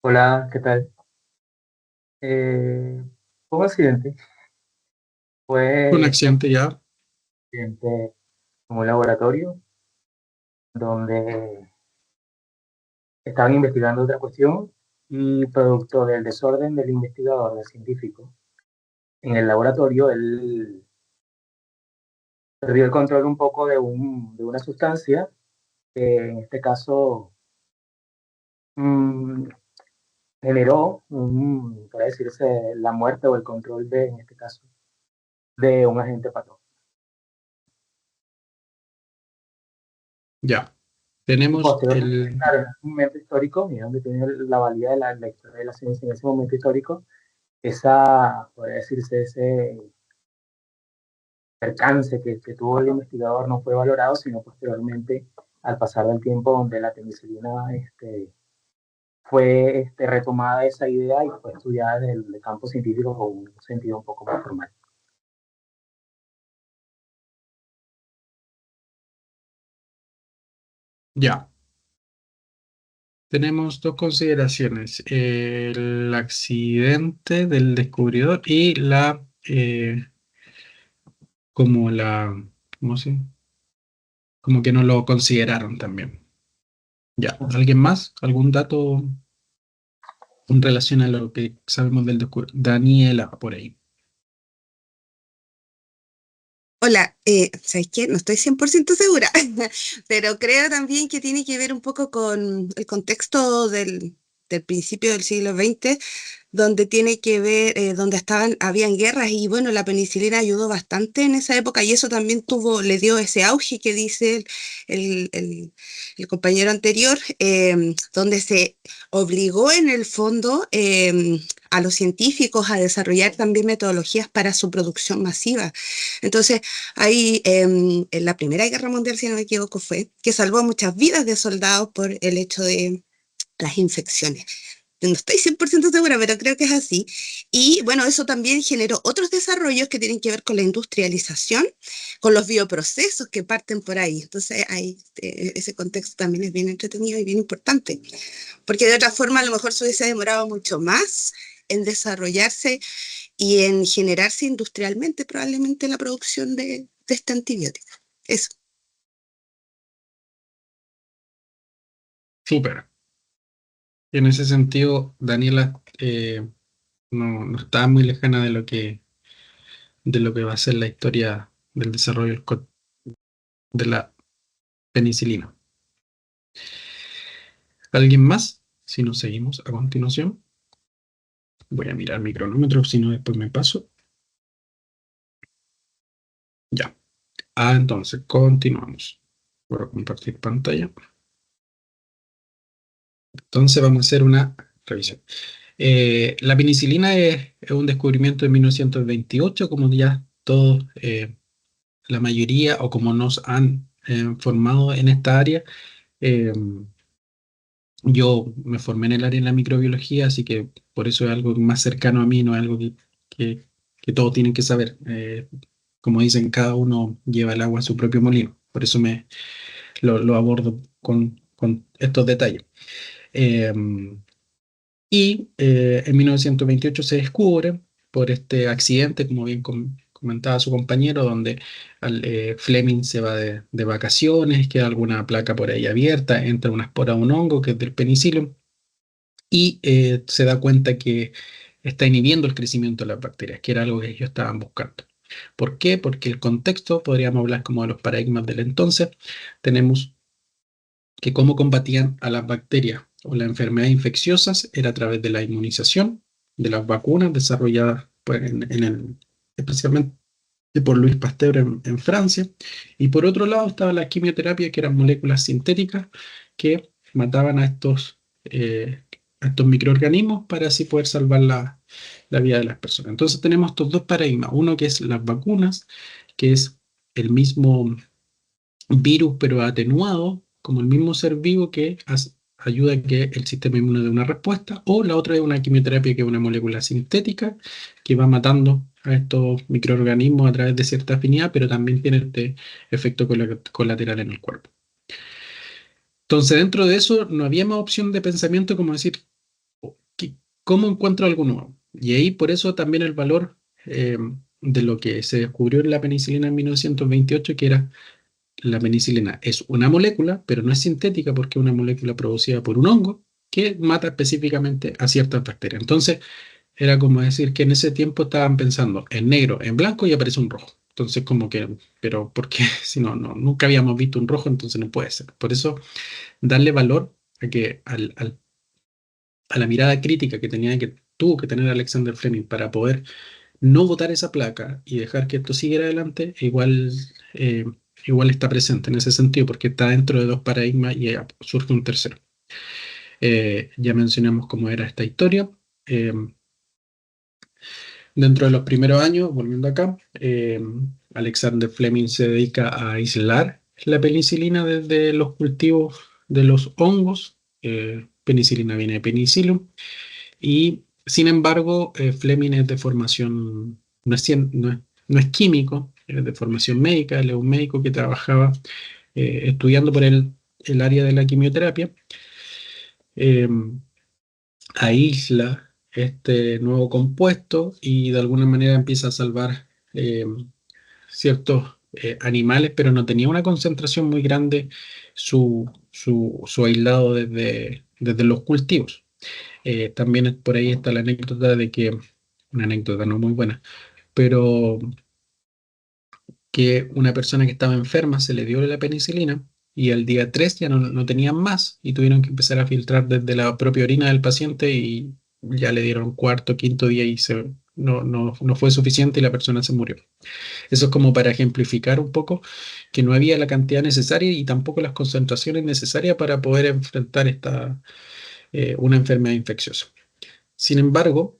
Hola, ¿qué tal? Eh, Fue un accidente. Un Fue un accidente ya, accidente en un laboratorio donde estaban investigando otra cuestión y producto del desorden del investigador, del científico, en el laboratorio, él perdió el control un poco de una sustancia que en este caso mm, generó, para decirse, la muerte o el control en este caso, de un agente patógeno. ya. Tenemos Posteriormente, claro, en ese momento histórico, y donde tiene la valía de la historia de la ciencia en ese momento histórico, podría decirse, ese percance que tuvo el investigador no fue valorado, sino posteriormente, al pasar del tiempo, donde la penicilina fue retomada esa idea y fue estudiada desde el campo científico con un sentido un poco más formal. ya. Tenemos dos consideraciones, el accidente del descubridor y como ¿cómo se? Como que no lo consideraron también. Ya, ¿alguien más? ¿Algún dato en relación a lo que sabemos del descubridor? Daniela, por ahí. Hola, ¿sabes qué? No estoy 100% segura, pero creo también que tiene que ver un poco con el contexto del principio del siglo XX, donde tiene que ver, donde habían guerras y bueno, la penicilina ayudó bastante en esa época y eso también le dio ese auge que dice el, el- el compañero anterior, donde se obligó en el fondo a los científicos a desarrollar también metodologías para su producción masiva. Entonces, ahí en la Primera Guerra Mundial, si no me equivoco, fue que salvó muchas vidas de soldados por el hecho de las infecciones. No estoy 100% segura, pero creo que es así. Y bueno, eso también generó otros desarrollos que tienen que ver con la industrialización, con los bioprocesos que parten por ahí. Entonces, ahí, ese contexto también es bien entretenido y bien importante, porque de otra forma a lo mejor se hubiese demorado mucho más en desarrollarse y en generarse industrialmente probablemente la producción de este antibiótico. Eso. Súper. En ese sentido, Daniela no está muy lejana de lo que va a ser la historia del desarrollo de la penicilina. ¿Alguien más? Si no, seguimos a continuación. Voy a mirar mi cronómetro, si no después me paso. Ya. Entonces, continuamos. Voy a compartir pantalla. Entonces vamos a hacer una revisión. La penicilina es un descubrimiento de 1928, como ya todos, la mayoría, o como nos han formado en esta área. Yo me formé en el área de la microbiología, así que por eso es algo más cercano a mí, no es algo que, que todos tienen que saber. Como dicen, cada uno lleva el agua a su propio molino. Por eso lo abordo con estos detalles. Eh, en 1928 se descubre por este accidente, como bien comentaba su compañero, donde Fleming se va de vacaciones, queda alguna placa por ahí abierta, entra una espora de un hongo que es del penicilio y se da cuenta que está inhibiendo el crecimiento de las bacterias, que era algo que ellos estaban buscando. ¿Por qué? Porque el contexto, podríamos hablar como de los paradigmas del entonces, tenemos que cómo combatían a las bacterias o las enfermedades infecciosas era a través de la inmunización, de las vacunas desarrolladas pues, especialmente por Louis Pasteur en Francia. Y por otro lado estaba la quimioterapia, que eran moléculas sintéticas que mataban a estos microorganismos para así poder salvar la vida de las personas. Entonces tenemos estos dos paradigmas. Uno que es las vacunas, que es el mismo virus, pero atenuado, como el mismo ser vivo que ayuda a que el sistema inmune dé una respuesta, o la otra es una quimioterapia que es una molécula sintética que va matando a estos microorganismos a través de cierta afinidad, pero también tiene este efecto colateral en el cuerpo. Entonces, dentro de eso, no había más opción de pensamiento como decir, ¿cómo encuentro algo nuevo? Y ahí, por eso, también el valor de lo que se descubrió en la penicilina en 1928, que era la penicilina es una molécula, pero no es sintética porque es una molécula producida por un hongo que mata específicamente a ciertas bacterias. Entonces, era como decir que en ese tiempo estaban pensando en negro, en blanco y aparece un rojo. Entonces, como que, pero ¿por qué? Si nunca habíamos visto un rojo, entonces no puede ser. Por eso, darle valor a que a la mirada crítica que tuvo que tener Alexander Fleming para poder no botar esa placa y dejar que esto siguiera adelante, igual está presente en ese sentido, porque está dentro de dos paradigmas y surge un tercero. Ya mencionamos cómo era esta historia. Dentro de los primeros años, volviendo acá, Alexander Fleming se dedica a aislar la penicilina desde los cultivos de los hongos. Penicilina viene de penicillium. Y sin embargo, Fleming es de formación, no es químico, es de formación médica, él es un médico que trabajaba estudiando por el área de la quimioterapia. Eh, Aísla este nuevo compuesto y de alguna manera empieza a salvar ciertos animales, pero no tenía una concentración muy grande su aislado desde los cultivos. También por ahí está la anécdota de que, una anécdota no muy buena, pero que una persona que estaba enferma se le dio la penicilina y al día 3 ya no tenían más y tuvieron que empezar a filtrar desde la propia orina del paciente y ya le dieron cuarto, quinto día y no fue suficiente y la persona se murió. Eso es como para ejemplificar un poco que no había la cantidad necesaria y tampoco las concentraciones necesarias para poder enfrentar una enfermedad infecciosa. Sin embargo,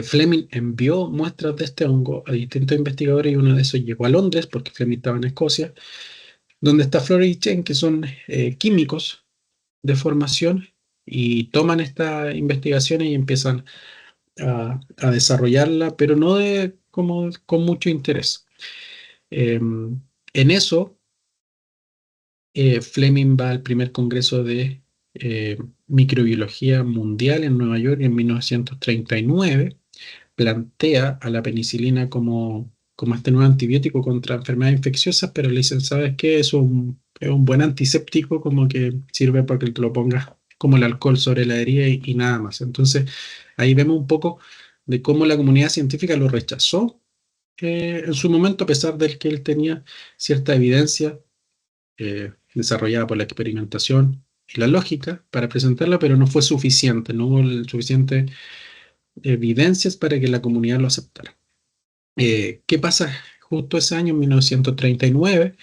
Fleming envió muestras de este hongo a distintos investigadores y uno de esos llegó a Londres porque Fleming estaba en Escocia, donde está Florey y Chen, que son químicos de formación y toman estas investigaciones y empiezan a desarrollarla, pero no como con mucho interés. En eso, Fleming va al primer congreso de microbiología mundial en Nueva York en 1939 plantea a la penicilina como este nuevo antibiótico contra enfermedades infecciosas, pero le dicen, ¿sabes qué? Es un buen antiséptico, como que sirve para que te lo pongas como el alcohol sobre la herida y nada más. Entonces, ahí vemos un poco de cómo la comunidad científica lo rechazó en su momento, a pesar de que él tenía cierta evidencia desarrollada por la experimentación y la lógica para presentarla, pero no fue suficiente, no hubo suficiente evidencias para que la comunidad lo aceptara. ¿Qué pasa justo ese año, en 1939?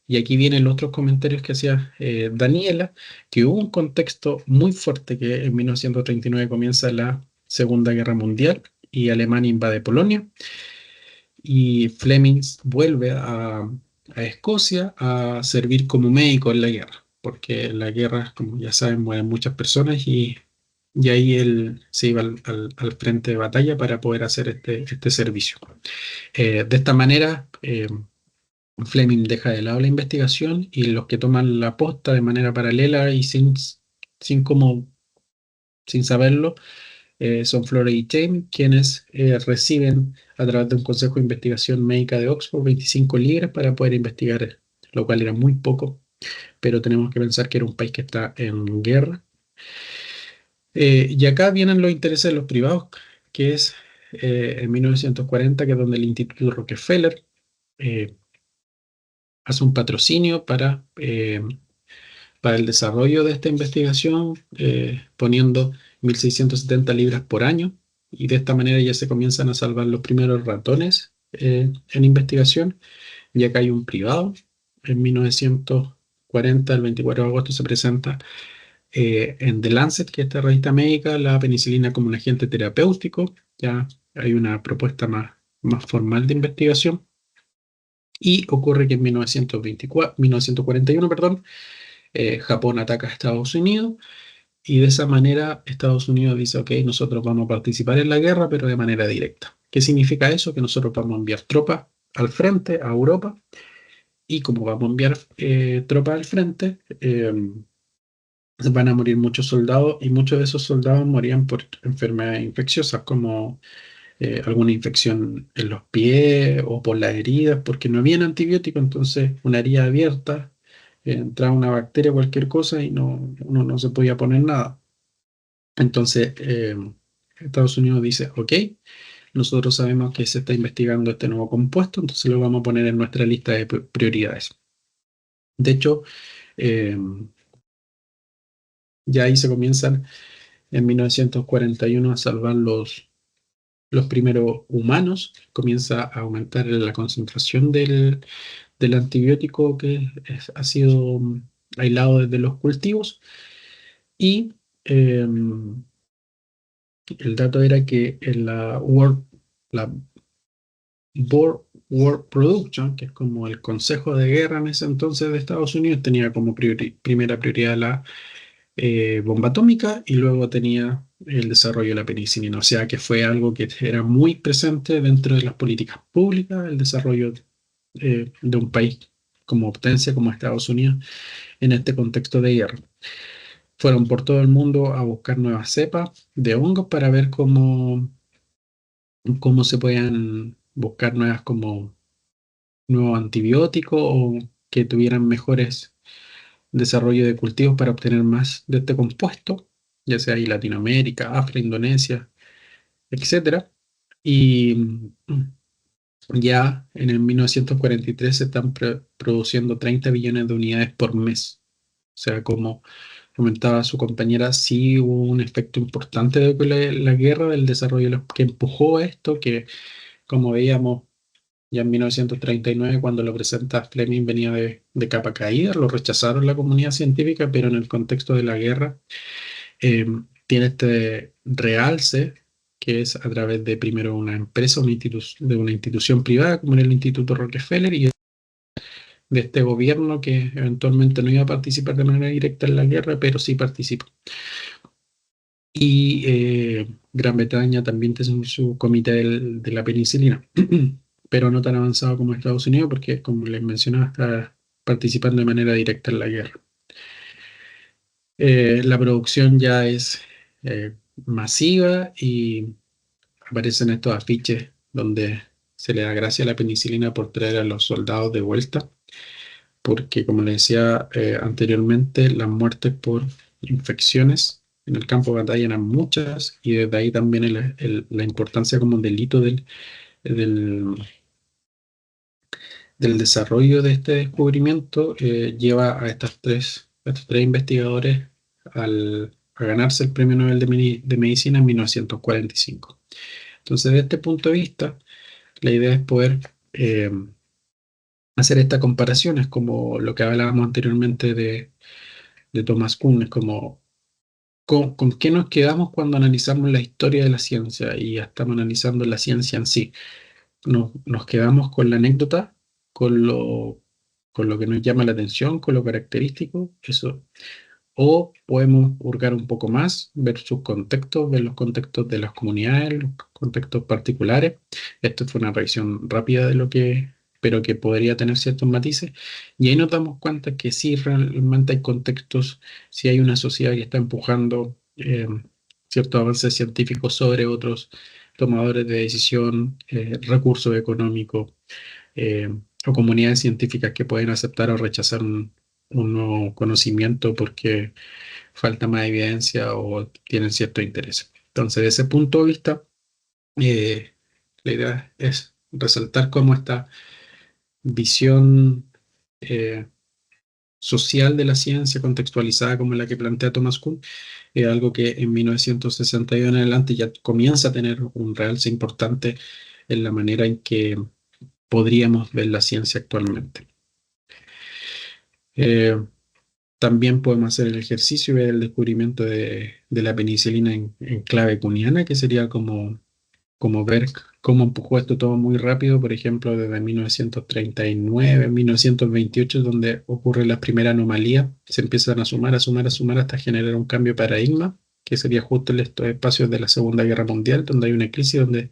Y aquí vienen los otros comentarios que hacía Daniela, que hubo un contexto muy fuerte que en 1939 comienza la Segunda Guerra Mundial y Alemania invade Polonia y Fleming vuelve a Escocia a servir como médico en la guerra, porque en la guerra, como ya saben, mueren muchas personas y ahí él se iba al frente de batalla para poder hacer este servicio. De esta manera, Fleming deja de lado la investigación y los que toman la posta de manera paralela y sin, sin saberlo, son Flora y James, quienes reciben a través de un consejo de investigación médica de Oxford 25 libras para poder investigar, lo cual era muy poco, pero tenemos que pensar que era un país que está en guerra. Y acá vienen los intereses de los privados, que es en 1940, que es donde el Instituto Rockefeller hace un patrocinio para el desarrollo de esta investigación, poniendo 1.670 libras por año, y de esta manera ya se comienzan a salvar los primeros ratones en investigación. Y acá hay un privado. En 1940, el 24 de agosto, se presenta en The Lancet, que es esta revista médica, la penicilina como un agente terapéutico. Ya hay una propuesta más formal de investigación. Y ocurre que en 1941, perdón, Japón ataca a Estados Unidos y de esa manera Estados Unidos dice, ok, nosotros vamos a participar en la guerra, pero de manera directa. ¿Qué significa eso? Que nosotros vamos a enviar tropas al frente, a Europa, y como vamos a enviar tropas al frente, van a morir muchos soldados y muchos de esos soldados morían por enfermedades infecciosas como alguna infección en los pies o por las heridas, porque no había antibiótico, entonces una herida abierta, entraba una bacteria, cualquier cosa, y uno no se podía poner nada. Entonces, Estados Unidos dice, ok, nosotros sabemos que se está investigando este nuevo compuesto, entonces lo vamos a poner en nuestra lista de prioridades. De hecho, ya ahí se comienzan en 1941 a salvar los primeros humanos, comienza a aumentar la concentración del antibiótico que ha sido aislado desde los cultivos. Y el dato era que en la World Production, que es como el Consejo de Guerra en ese entonces de Estados Unidos, tenía como primera prioridad la bomba atómica y luego tenía el desarrollo de la penicilina. O sea que fue algo que era muy presente dentro de las políticas públicas, el desarrollo de un país como potencia, como Estados Unidos, en este contexto de guerra. Fueron por todo el mundo a buscar nuevas cepas de hongos para ver cómo se puedan buscar nuevos antibióticos o que tuvieran mejores desarrollo de cultivos para obtener más de este compuesto, ya sea en Latinoamérica, África, Indonesia, etcétera. Y ya en el 1943 se están produciendo 30 billones de unidades por mes. O sea, como comentaba su compañera, sí hubo un efecto importante de la guerra, del desarrollo que empujó esto, que como veíamos ya en 1939, cuando lo presenta Fleming, venía de capa caída, lo rechazaron la comunidad científica, pero en el contexto de la guerra tiene este realce, que es a través de primero una empresa, de una institución privada, como era el Instituto Rockefeller, y de este gobierno que eventualmente no iba a participar de manera directa en la guerra, pero sí participó. Y Gran Bretaña también tiene su comité de la penicilina, pero no tan avanzado como Estados Unidos, porque, como les mencionaba, está participando de manera directa en la guerra. La producción ya es masiva y aparecen estos afiches donde se le da gracias a la penicilina por traer a los soldados de vuelta, porque como les decía anteriormente, las muertes por infecciones en el campo de batalla eran muchas, y desde ahí también la importancia como delito del, del desarrollo de este descubrimiento lleva a estos tres investigadores a ganarse el Premio Nobel de Medicina en 1945. Entonces, desde este punto de vista, la idea es poder hacer estas comparaciones, como lo que hablábamos anteriormente de Thomas Kuhn, es como con qué nos quedamos cuando analizamos la historia de la ciencia y ya estamos analizando la ciencia en sí. Nos quedamos con la anécdota, con con lo que nos llama la atención, con lo característico, eso. O podemos hurgar un poco más, ver sus contextos, ver los contextos de las comunidades, los contextos particulares. Esto fue una revisión rápida de lo que, pero que podría tener ciertos matices. Y ahí nos damos cuenta que sí, realmente hay contextos, sí hay una sociedad que está empujando ciertos avances científicos sobre otros tomadores de decisión, recursos económicos, eh, o comunidades científicas que pueden aceptar o rechazar un nuevo conocimiento porque falta más evidencia o tienen cierto interés. Entonces, desde ese punto de vista, eh, la idea es resaltar cómo esta visión social de la ciencia, contextualizada como la que plantea Thomas Kuhn, es algo que en 1962 en adelante ya comienza a tener un realce importante en la manera en que podríamos ver la ciencia actualmente. Eh, También podemos hacer el ejercicio y ver el descubrimiento de la penicilina en clave kuhniana, que sería como ver cómo empujó esto todo muy rápido, por ejemplo, desde 1939, 1928, donde ocurre la primera anomalía, se empiezan a sumar, a sumar, a sumar hasta generar un cambio de paradigma, que sería justo en estos espacios de la Segunda Guerra Mundial, donde hay una crisis, donde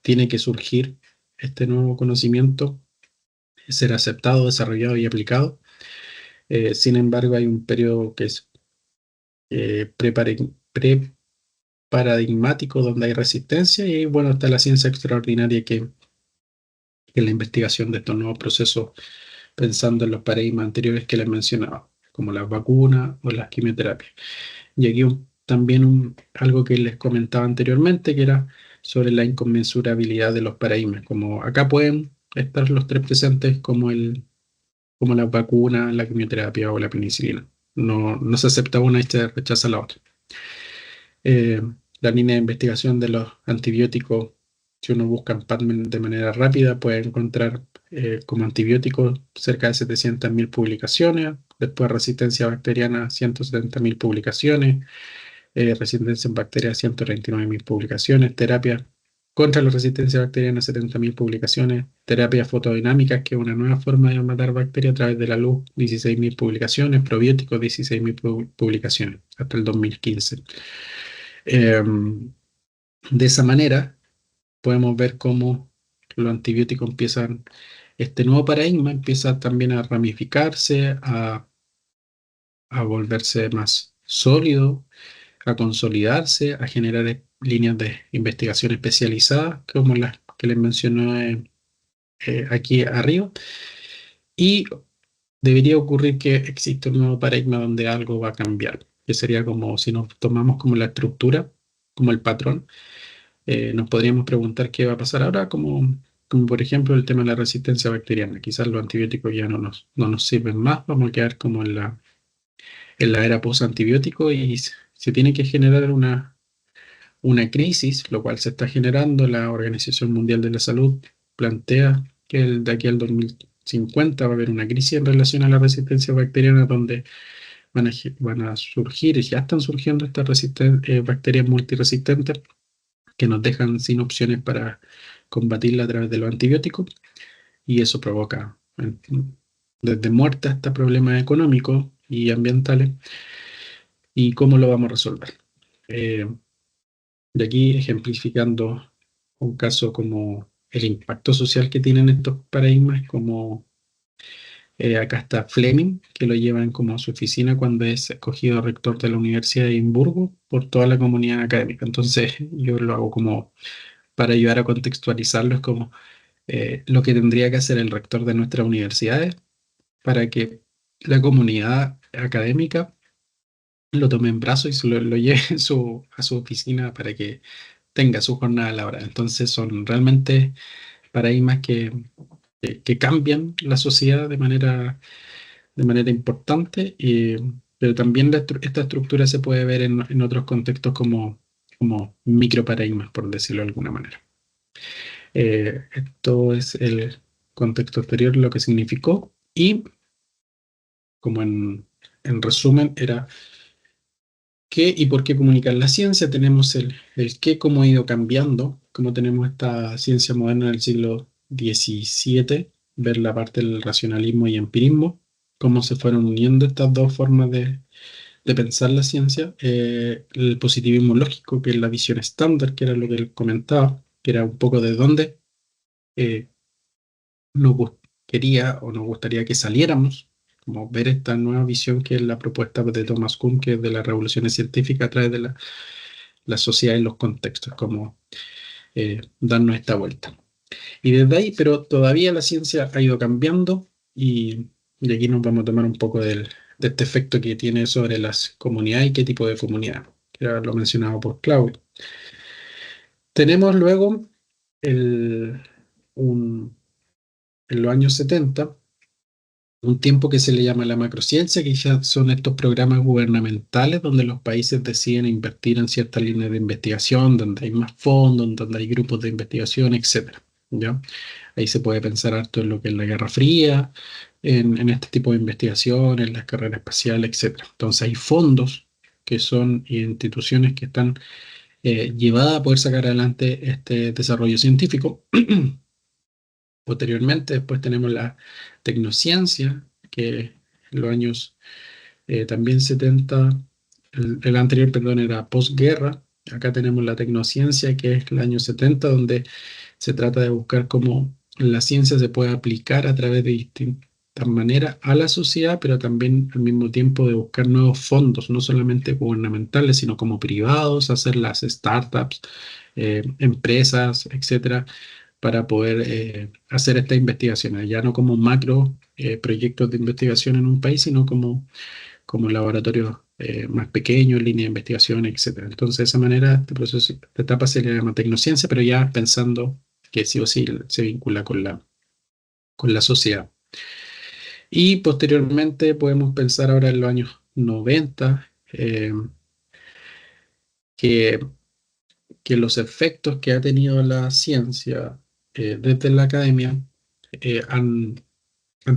tiene que surgir este nuevo conocimiento, ser aceptado, desarrollado y aplicado. Sin embargo, hay un periodo que es preparadigmático donde hay resistencia, y bueno, está la ciencia extraordinaria que es la investigación de estos nuevos procesos, pensando en los paradigmas anteriores que les mencionaba, como las vacunas o las quimioterapias. Y aquí también algo que les comentaba anteriormente, que era sobre la inconmensurabilidad de los paradigmas, como acá pueden estar los tres presentes como las vacunas, la quimioterapia o la penicilina. No se acepta una y se rechaza la otra. Eh, la línea de investigación de los antibióticos, si uno busca en PubMed de manera rápida, puede encontrar como antibióticos cerca de 700.000 publicaciones, después resistencia bacteriana 170.000 publicaciones, resistencia en bacterias 139.000 publicaciones, terapia contra la resistencia bacteriana 70.000 publicaciones, terapias fotodinámicas, que es una nueva forma de matar bacterias a través de la luz, 16.000 publicaciones, probióticos 16.000 publicaciones hasta el 2015. De esa manera podemos ver cómo los antibióticos empiezan, este nuevo paradigma empieza también a ramificarse, a volverse más sólido, a consolidarse, a generar líneas de investigación especializadas, como las que les mencioné aquí arriba. Y debería ocurrir que existe un nuevo paradigma donde algo va a cambiar, que sería como si nos tomamos como la estructura, como el patrón, nos podríamos preguntar qué va a pasar ahora, como por ejemplo el tema de la resistencia bacteriana. Quizás los antibióticos ya no nos sirven más, vamos a quedar como en la era post-antibiótico, y se tiene que generar una crisis, lo cual se está generando. La Organización Mundial de la Salud plantea que de aquí al 2050 va a haber una crisis en relación a la resistencia bacteriana, donde van a surgir, y ya están surgiendo estas bacterias multiresistentes que nos dejan sin opciones para combatirla a través de los antibióticos, y eso provoca desde muerte hasta problemas económicos y ambientales. ¿Y cómo lo vamos a resolver? De aquí ejemplificando un caso como el impacto social que tienen estos paradigmas, como acá está Fleming, que lo llevan como a su oficina cuando es escogido rector de la Universidad de Edimburgo por toda la comunidad académica. Entonces yo lo hago como para ayudar a contextualizarlo, es como lo que tendría que hacer el rector de nuestras universidades para que la comunidad académica lo tome en brazos y lo lleve a su oficina para que tenga su jornada laboral. Entonces son realmente paradigmas que cambian la sociedad de manera importante, pero también esta estructura se puede ver en otros contextos como microparadigmas, por decirlo de alguna manera. Esto es el contexto exterior, lo que significó, y como en resumen era qué y por qué comunicar la ciencia. Tenemos el qué, cómo ha ido cambiando, cómo tenemos esta ciencia moderna del siglo XVII, ver la parte del racionalismo y empirismo, cómo se fueron uniendo estas dos formas de pensar la ciencia. El positivismo lógico, que es la visión estándar, que era lo que él comentaba, que era un poco de dónde eh, quería o nos gustaría que saliéramos, como ver esta nueva visión que es la propuesta de Thomas Kuhn, que es de las revoluciones científicas a través de la sociedad y los contextos, como darnos esta vuelta. Y desde ahí, pero todavía la ciencia ha ido cambiando y aquí nos vamos a tomar un poco de este efecto que tiene sobre las comunidades y qué tipo de comunidad, que era lo mencionado por Claudio. Tenemos luego en los años 70 un tiempo que se le llama la macrociencia, que ya son estos programas gubernamentales donde los países deciden invertir en ciertas líneas de investigación, donde hay más fondos, donde hay grupos de investigación, etcétera, ¿ya? Ahí se puede pensar harto en lo que es la Guerra Fría, en este tipo de investigación, en las carreras espaciales, etcétera. Entonces hay fondos que son instituciones que están llevadas a poder sacar adelante este desarrollo científico. Posteriormente, después tenemos la tecnociencia, que en los años también 70, el anterior, perdón, era posguerra. Acá tenemos la tecnociencia, que es el año 70, donde se trata de buscar cómo la ciencia se puede aplicar a través de distintas maneras a la sociedad, pero también al mismo tiempo de buscar nuevos fondos, no solamente gubernamentales, sino como privados, hacer las startups, empresas, etcétera, para poder hacer estas investigaciones, ya no como macro proyectos de investigación en un país, sino como laboratorios más pequeños, líneas de investigación, etcétera. Entonces, de esa manera, este proceso, esta etapa se le llama tecnociencia, pero ya pensando que sí o sí se vincula con la sociedad. Y posteriormente podemos pensar ahora en los años 90, que los efectos que ha tenido la ciencia desde la academia han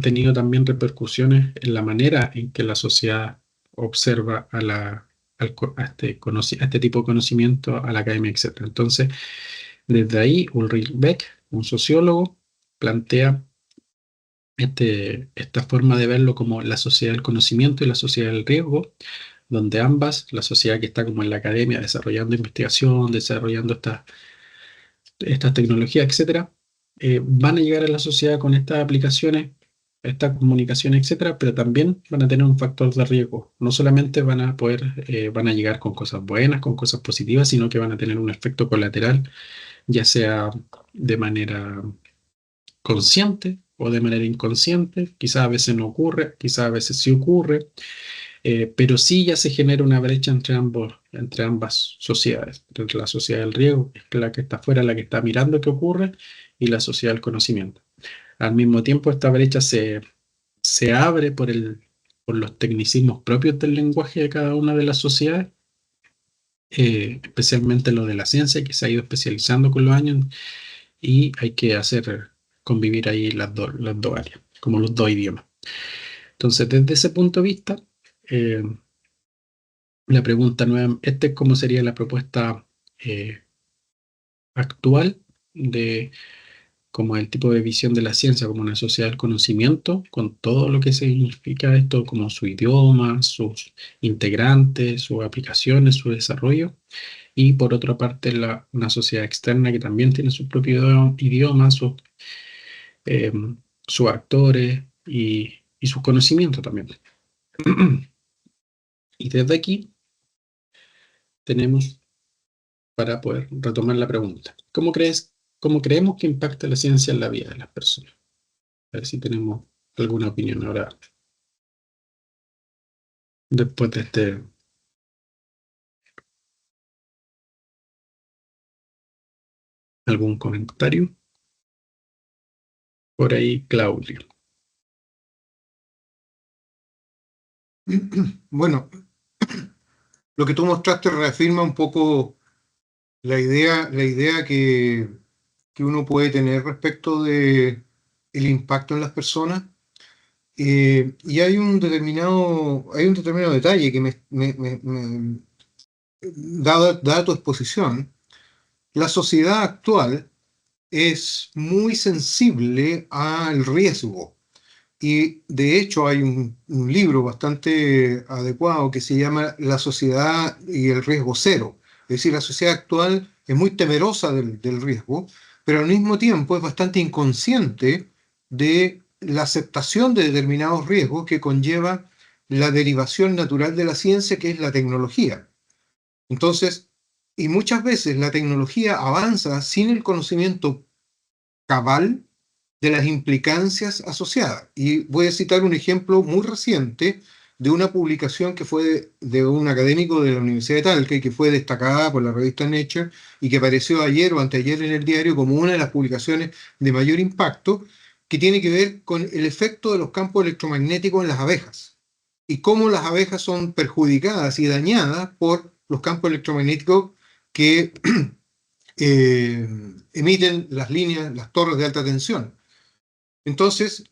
tenido también repercusiones en la manera en que la sociedad observa a este tipo de conocimiento, a la academia, etc. Entonces, desde ahí, Ulrich Beck, un sociólogo, plantea esta forma de verlo como la sociedad del conocimiento y la sociedad del riesgo, donde ambas, la sociedad que está como en la academia desarrollando investigación, desarrollando estas tecnologías, etcétera, van a llegar a la sociedad con estas aplicaciones, estas comunicaciones, etcétera, pero también van a tener un factor de riesgo. No solamente van a llegar con cosas buenas, con cosas positivas, sino que van a tener un efecto colateral, ya sea de manera consciente o de manera inconsciente. Quizás a veces no ocurre, quizás a veces sí ocurre, pero sí ya se genera una brecha entre ambas sociedades, entre la sociedad del riesgo, que es la que está afuera, la que está mirando qué ocurre, y la sociedad del conocimiento. Al mismo tiempo, esta brecha se abre por los tecnicismos propios del lenguaje de cada una de las sociedades, especialmente lo de la ciencia, que se ha ido especializando con los años, y hay que hacer convivir ahí las dos áreas, como los dos idiomas. Entonces, desde ese punto de vista, la pregunta nueva, es cómo sería la propuesta actual de como el tipo de visión de la ciencia como una sociedad del conocimiento, con todo lo que significa esto, como su idioma, sus integrantes, sus aplicaciones, su desarrollo, y por otra parte una sociedad externa que también tiene su propio idioma, eh, sus actores y sus conocimientos también. Y desde aquí tenemos para poder retomar la pregunta. ¿Cómo creemos que impacta la ciencia en la vida de las personas? A ver si tenemos alguna opinión ahora, después de este. ¿Algún comentario? Por ahí, Claudio. Bueno, lo que tú mostraste reafirma un poco la idea que uno puede tener respecto de el impacto en las personas. Y hay un determinado detalle que dada tu exposición, la sociedad actual es muy sensible al riesgo. Y de hecho hay un libro bastante adecuado que se llama La sociedad y el riesgo cero. Es decir, la sociedad actual es muy temerosa del riesgo, pero al mismo tiempo es bastante inconsciente de la aceptación de determinados riesgos que conlleva la derivación natural de la ciencia, que es la tecnología. Entonces, y muchas veces la tecnología avanza sin el conocimiento cabal de las implicancias asociadas. Y voy a citar un ejemplo muy reciente de una publicación que fue de un académico de la Universidad de Talca y que fue destacada por la revista Nature y que apareció ayer o anteayer en el diario como una de las publicaciones de mayor impacto, que tiene que ver con el efecto de los campos electromagnéticos en las abejas y cómo las abejas son perjudicadas y dañadas por los campos electromagnéticos que emiten las líneas, las torres de alta tensión. Entonces,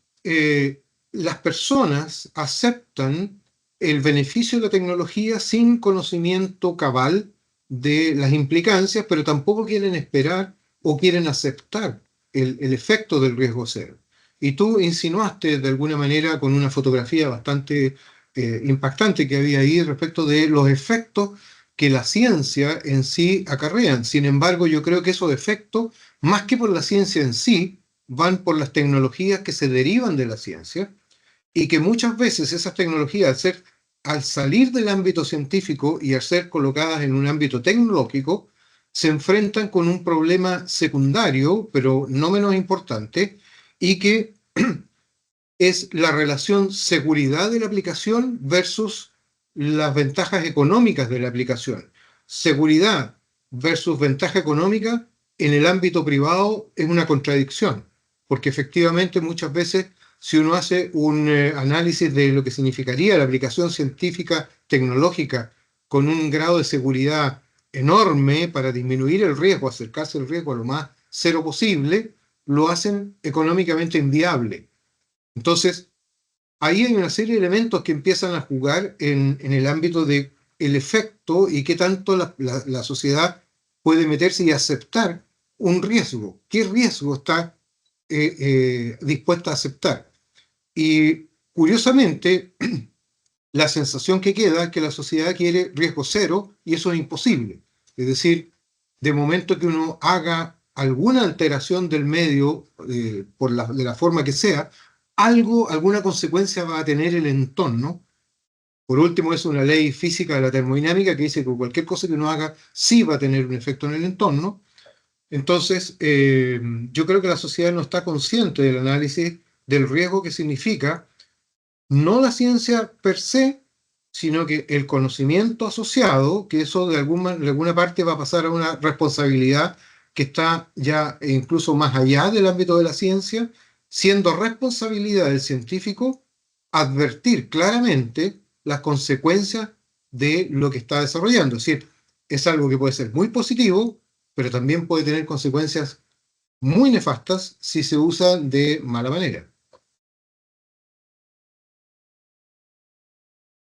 las personas aceptan el beneficio de la tecnología sin conocimiento cabal de las implicancias, pero tampoco quieren esperar o quieren aceptar el efecto del riesgo cero. Y tú insinuaste de alguna manera con una fotografía bastante impactante que había ahí respecto de los efectos que la ciencia en sí acarrean. Sin embargo, yo creo que esos efectos, más que por la ciencia en sí, van por las tecnologías que se derivan de la ciencia y que muchas veces esas tecnologías, al salir del ámbito científico y al ser colocadas en un ámbito tecnológico, se enfrentan con un problema secundario, pero no menos importante, y que es la relación seguridad de la aplicación versus las ventajas económicas de la aplicación. Seguridad versus ventaja económica en el ámbito privado es una contradicción, porque efectivamente muchas veces si uno hace un análisis de lo que significaría la aplicación científica tecnológica con un grado de seguridad enorme para disminuir el riesgo, acercarse el riesgo a lo más cero posible, lo hacen económicamente inviable. Entonces, ahí hay una serie de elementos que empiezan a jugar en el ámbito del efecto y qué tanto la sociedad puede meterse y aceptar un riesgo. ¿Qué riesgo está dispuesta a aceptar? Y curiosamente, la sensación que queda es que la sociedad quiere riesgo cero y eso es imposible. Es decir, de momento que uno haga alguna alteración del medio de la forma que sea, alguna consecuencia va a tener el entorno. Por último, es una ley física de la termodinámica que dice que cualquier cosa que uno haga sí va a tener un efecto en el entorno. Entonces, yo creo que la sociedad no está consciente del análisis del riesgo que significa no la ciencia per se, sino que el conocimiento asociado, que eso de alguna parte va a pasar a una responsabilidad que está ya incluso más allá del ámbito de la ciencia, siendo responsabilidad del científico advertir claramente las consecuencias de lo que está desarrollando. Es decir, es algo que puede ser muy positivo, pero también puede tener consecuencias muy nefastas si se usa de mala manera.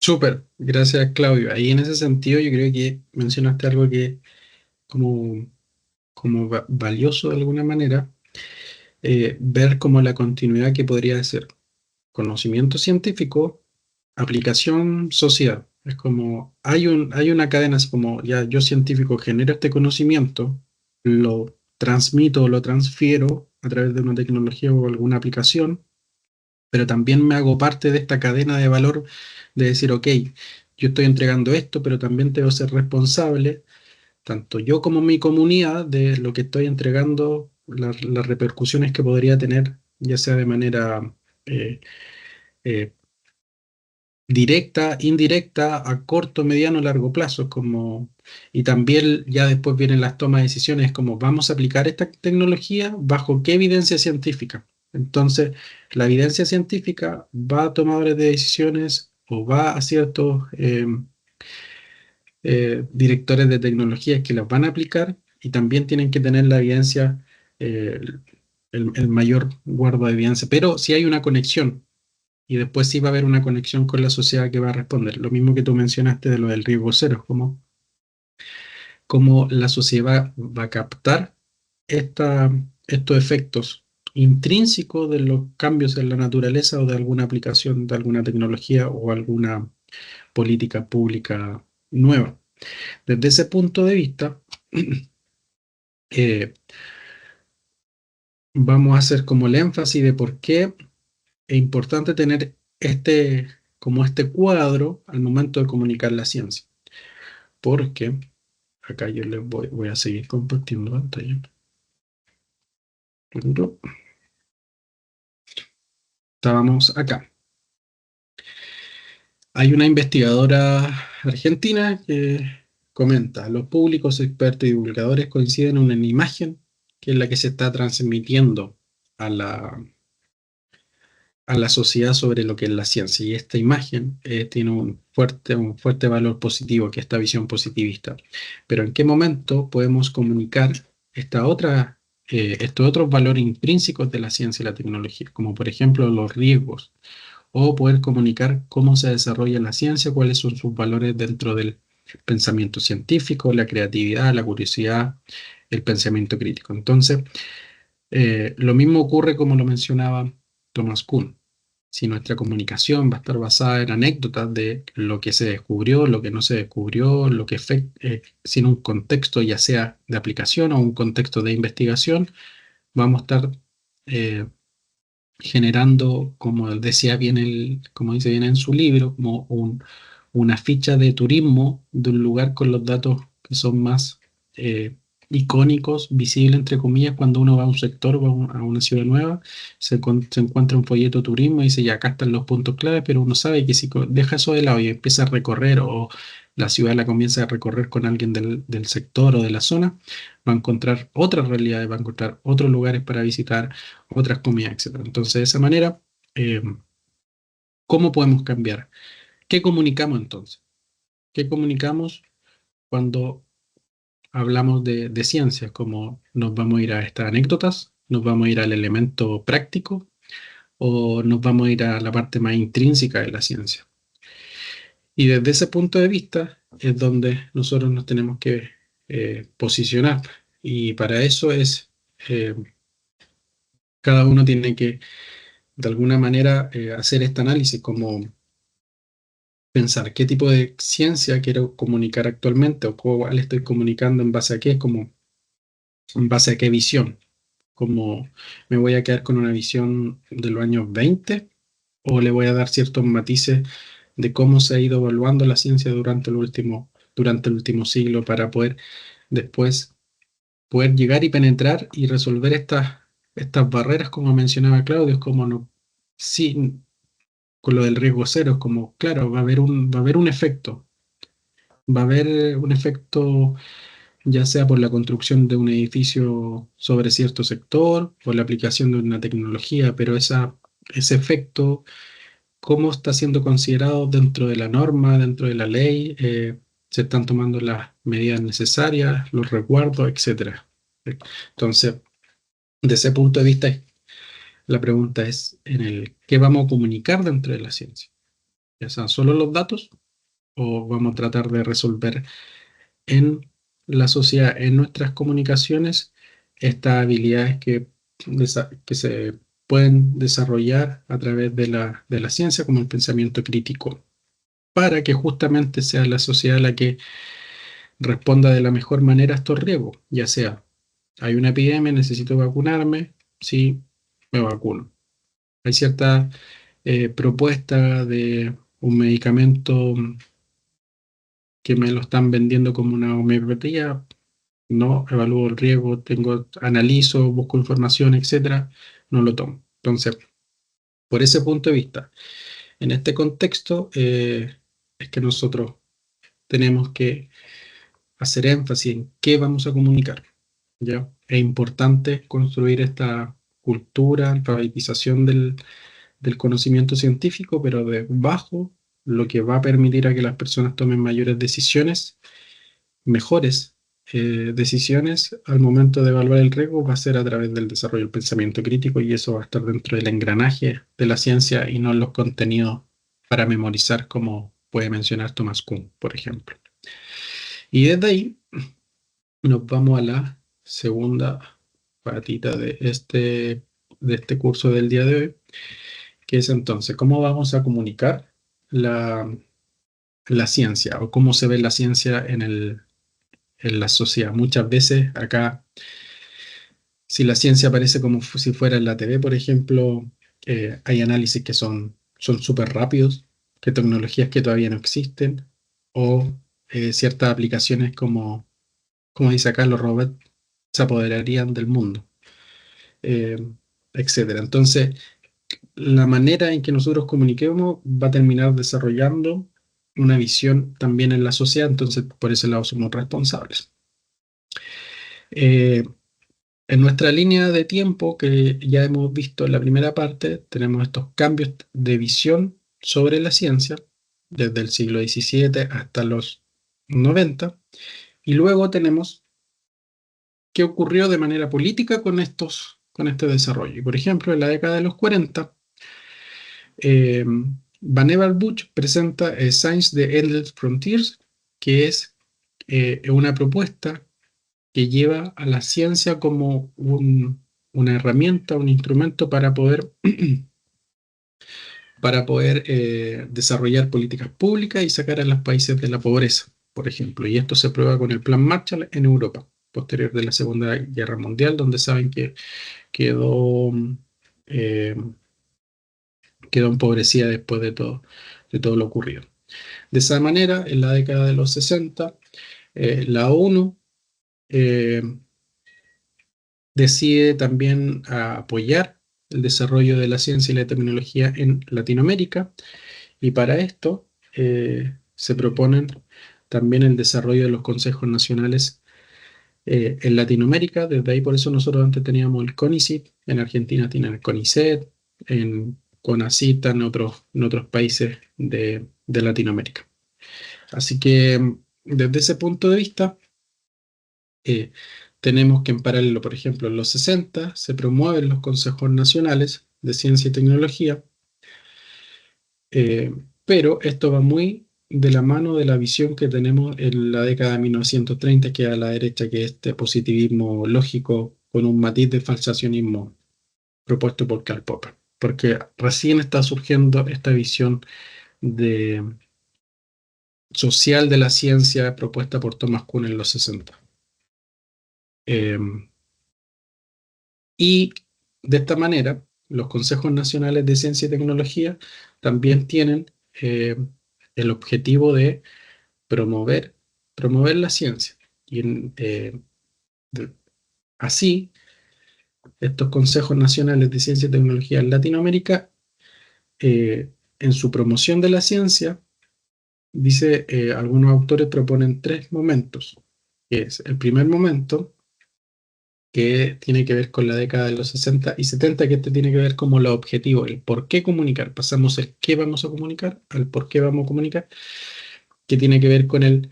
Súper, gracias Claudio. Ahí en ese sentido yo creo que mencionaste algo que como, valioso de alguna manera, ver como la continuidad que podría ser conocimiento científico, aplicación social. Es como hay una cadena así como ya yo científico genero este conocimiento, lo transmito, lo transfiero a través de una tecnología o alguna aplicación, pero también me hago parte de esta cadena de valor de decir, ok, yo estoy entregando esto, pero también tengo que ser responsable tanto yo como mi comunidad, de lo que estoy entregando, las repercusiones que podría tener, ya sea de manera eh, directa, indirecta, a corto, mediano, largo plazo, y también ya después vienen las tomas de decisiones, como vamos a aplicar esta tecnología bajo qué evidencia científica. Entonces, la evidencia científica va a tomadores de decisiones o va a ciertos directores de tecnologías que las van a aplicar y también tienen que tener la evidencia, el mayor guardo de evidencia. Pero si hay una conexión y después sí va a haber una conexión con la sociedad que va a responder. Lo mismo que tú mencionaste de lo del riesgo cero, como la sociedad va a captar estos efectos intrínsecos de los cambios en la naturaleza o de alguna aplicación de alguna tecnología o alguna política pública nueva. Desde ese punto de vista, eh, vamos a hacer como el énfasis de por qué es importante tener como este cuadro al momento de comunicar la ciencia. Porque acá yo les voy a seguir compartiendo pantalla. Estábamos acá. Hay una investigadora argentina que comenta: los públicos, expertos y divulgadores coinciden en una imagen que es la que se está transmitiendo a la sociedad sobre lo que es la ciencia. Y esta imagen tiene un fuerte valor positivo, que es esta visión positivista. Pero ¿en qué momento podemos comunicar estos otros valores intrínsecos de la ciencia y la tecnología? Como por ejemplo los riesgos, o poder comunicar cómo se desarrolla la ciencia, cuáles son sus valores dentro del pensamiento científico, la creatividad, la curiosidad, el pensamiento crítico. Entonces, lo mismo ocurre como lo mencionaba Thomas Kuhn. Si nuestra comunicación va a estar basada en anécdotas de lo que se descubrió, lo que no se descubrió, sin un contexto ya sea de aplicación o un contexto de investigación, vamos a estar eh, generando, como dice bien en su libro, como una ficha de turismo de un lugar con los datos que son más icónicos, visibles entre comillas, cuando uno va a un sector o a una ciudad nueva, se encuentra un folleto turismo y dice, ya acá están los puntos clave, pero uno sabe que si deja eso de lado y empieza a recorrer, o la ciudad la comienza a recorrer con alguien del sector o de la zona, va a encontrar otras realidades, va a encontrar otros lugares para visitar, otras comidas, etcétera. Entonces, de esa manera, eh, ¿cómo podemos cambiar? ¿Qué comunicamos entonces? ¿Qué comunicamos cuando hablamos de ciencias? Como nos vamos a ir a estas anécdotas, nos vamos a ir al elemento práctico, o nos vamos a ir a la parte más intrínseca de la ciencia. Y desde ese punto de vista es donde nosotros nos tenemos que posicionar. Y para eso cada uno tiene que, de alguna manera, hacer este análisis, como pensar qué tipo de ciencia quiero comunicar actualmente, o cuál estoy comunicando en base a qué, como en base a qué visión. Como me voy a quedar con una visión de los años 20, o le voy a dar ciertos matices de cómo se ha ido evaluando la ciencia durante el último siglo, para poder después poder llegar y penetrar y resolver estas barreras, como mencionaba Claudio. Es como no, sí, con lo del riesgo cero, es como, claro, va a haber un efecto, ya sea por la construcción de un edificio sobre cierto sector, por la aplicación de una tecnología, pero ese efecto, ¿cómo está siendo considerado dentro de la norma, dentro de la ley? ¿Se están tomando las medidas necesarias, los resguardos, etcétera? Entonces, de ese punto de vista, la pregunta es en el qué vamos a comunicar dentro de la ciencia. ¿Ya sean solo los datos, o vamos a tratar de resolver en la sociedad, en nuestras comunicaciones, estas habilidades que se pueden desarrollar a través de la ciencia, como el pensamiento crítico, para que justamente sea la sociedad la que responda de la mejor manera a estos riesgos? Ya sea, hay una epidemia, necesito vacunarme, sí, me vacuno. Hay cierta propuesta de un medicamento que me lo están vendiendo como una homeopatía, no evalúo el riesgo, analizo, busco información, etcétera, no lo tomo. Entonces, por ese punto de vista, en este contexto, es que nosotros tenemos que hacer énfasis en qué vamos a comunicar, ¿ya? Es importante construir esta cultura, alfabetización del conocimiento científico, pero debajo lo que va a permitir a que las personas tomen mayores decisiones, mejores decisiones al momento de evaluar el riesgo va a ser a través del desarrollo del pensamiento crítico y eso va a estar dentro del engranaje de la ciencia y no en los contenidos para memorizar como puede mencionar Thomas Kuhn, por ejemplo. Y desde ahí nos vamos a la segunda patita de este curso del día de hoy, que es entonces, ¿cómo vamos a comunicar la ciencia o cómo se ve la ciencia en la sociedad? Muchas veces acá, si la ciencia aparece como si fuera en la TV, por ejemplo, hay análisis que son súper rápidos, que tecnologías que todavía no existen, o ciertas aplicaciones como dice acá, los robots se apoderarían del mundo, eh, etcétera. Entonces, la manera en que nosotros comuniquemos va a terminar desarrollando una visión también en la sociedad, entonces por ese lado somos responsables. Eh, en nuestra línea de tiempo, que ya hemos visto en la primera parte, tenemos estos cambios de visión sobre la ciencia, desde el siglo XVII hasta los 90, y luego tenemos qué ocurrió de manera política con este desarrollo. Y por ejemplo, en la década de los 40, eh, Vannevar Bush presenta Science: The Endless Frontiers, que es una propuesta que lleva a la ciencia como una herramienta, un instrumento para poder desarrollar políticas públicas y sacar a los países de la pobreza, por ejemplo. Y esto se prueba con el Plan Marshall en Europa, posterior de la Segunda Guerra Mundial, donde saben que quedó, eh, quedó empobrecida después de todo lo ocurrido. De esa manera, en la década de los 60, la ONU eh, decide también apoyar el desarrollo de la ciencia y la tecnología en Latinoamérica y para esto se proponen también el desarrollo de los consejos nacionales en Latinoamérica. Desde ahí por eso nosotros antes teníamos el CONICYT, en Argentina tienen el CONICET, en CONACYT en otros países de Latinoamérica. Así que desde ese punto de vista, eh, tenemos que en paralelo, por ejemplo, en los 60 se promueven los consejos nacionales de ciencia y tecnología, pero esto va muy de la mano de la visión que tenemos en la década de 1930, que a la derecha, que es este positivismo lógico con un matiz de falsacionismo propuesto por Karl Popper, porque recién está surgiendo esta visión de, social de la ciencia propuesta por Thomas Kuhn en los 60. Y de esta manera, los consejos nacionales de ciencia y tecnología también tienen el objetivo de promover, promover la ciencia. Y de- así, estos consejos nacionales de ciencia y tecnología en Latinoamérica, en su promoción de la ciencia, dice, algunos autores proponen tres momentos, que es el primer momento, que tiene que ver con la década de los 60 y 70, que este tiene que ver como los objetivos, el por qué comunicar. Pasamos el qué vamos a comunicar al por qué vamos a comunicar, que tiene que ver con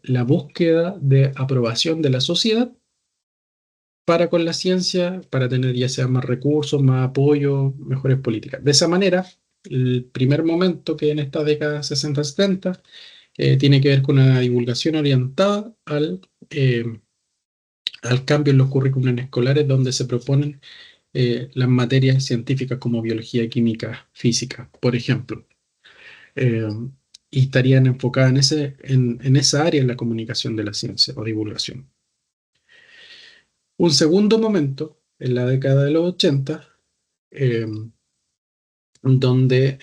la búsqueda de aprobación de la sociedad para con la ciencia, para tener ya sea más recursos, más apoyo, mejores políticas. De esa manera, el primer momento, que en esta década 60-70, tiene que ver con una divulgación orientada al cambio en los currículos escolares, donde se proponen las materias científicas como biología, química, física, por ejemplo. Eh, y estarían enfocadas en esa área en la comunicación de la ciencia o divulgación. Un segundo momento, en la década de los 80, donde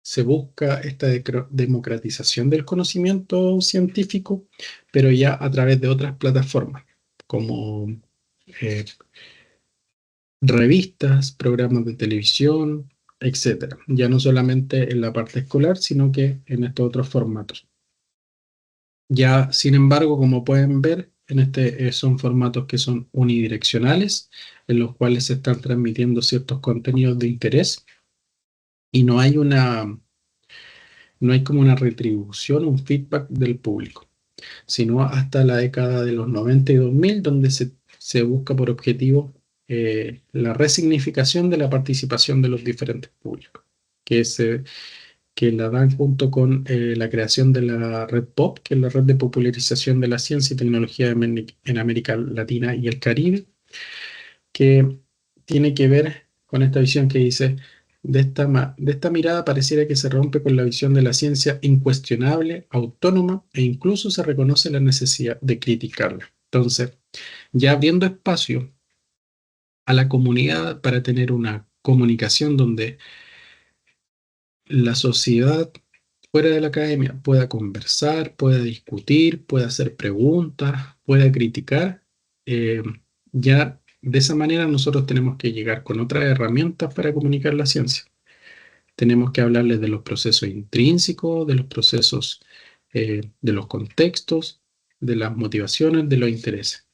se busca esta democratización del conocimiento científico, pero ya a través de otras plataformas, como eh, revistas, programas de televisión, etcétera. Ya no solamente en la parte escolar, sino que en estos otros formatos. Ya, sin embargo, como pueden ver, son formatos que son unidireccionales, en los cuales se están transmitiendo ciertos contenidos de interés y no hay como una retribución, un feedback del público, sino hasta la década de los 90 y 2000, donde se busca por objetivo la resignificación de la participación de los diferentes públicos, que, que la dan junto con la creación de la Red POP, que es la red de popularización de la ciencia y tecnología en América Latina y el Caribe, que tiene que ver con esta visión que dice, de esta mirada pareciera que se rompe con la visión de la ciencia incuestionable, autónoma e incluso se reconoce la necesidad de criticarla. Entonces, ya abriendo espacio a la comunidad para tener una comunicación donde la sociedad fuera de la academia pueda conversar, pueda discutir, pueda hacer preguntas, pueda criticar, eh, ya de esa manera nosotros tenemos que llegar con otras herramientas para comunicar la ciencia. Tenemos que hablarles de los procesos intrínsecos, de los procesos, de los contextos, de las motivaciones, de los intereses.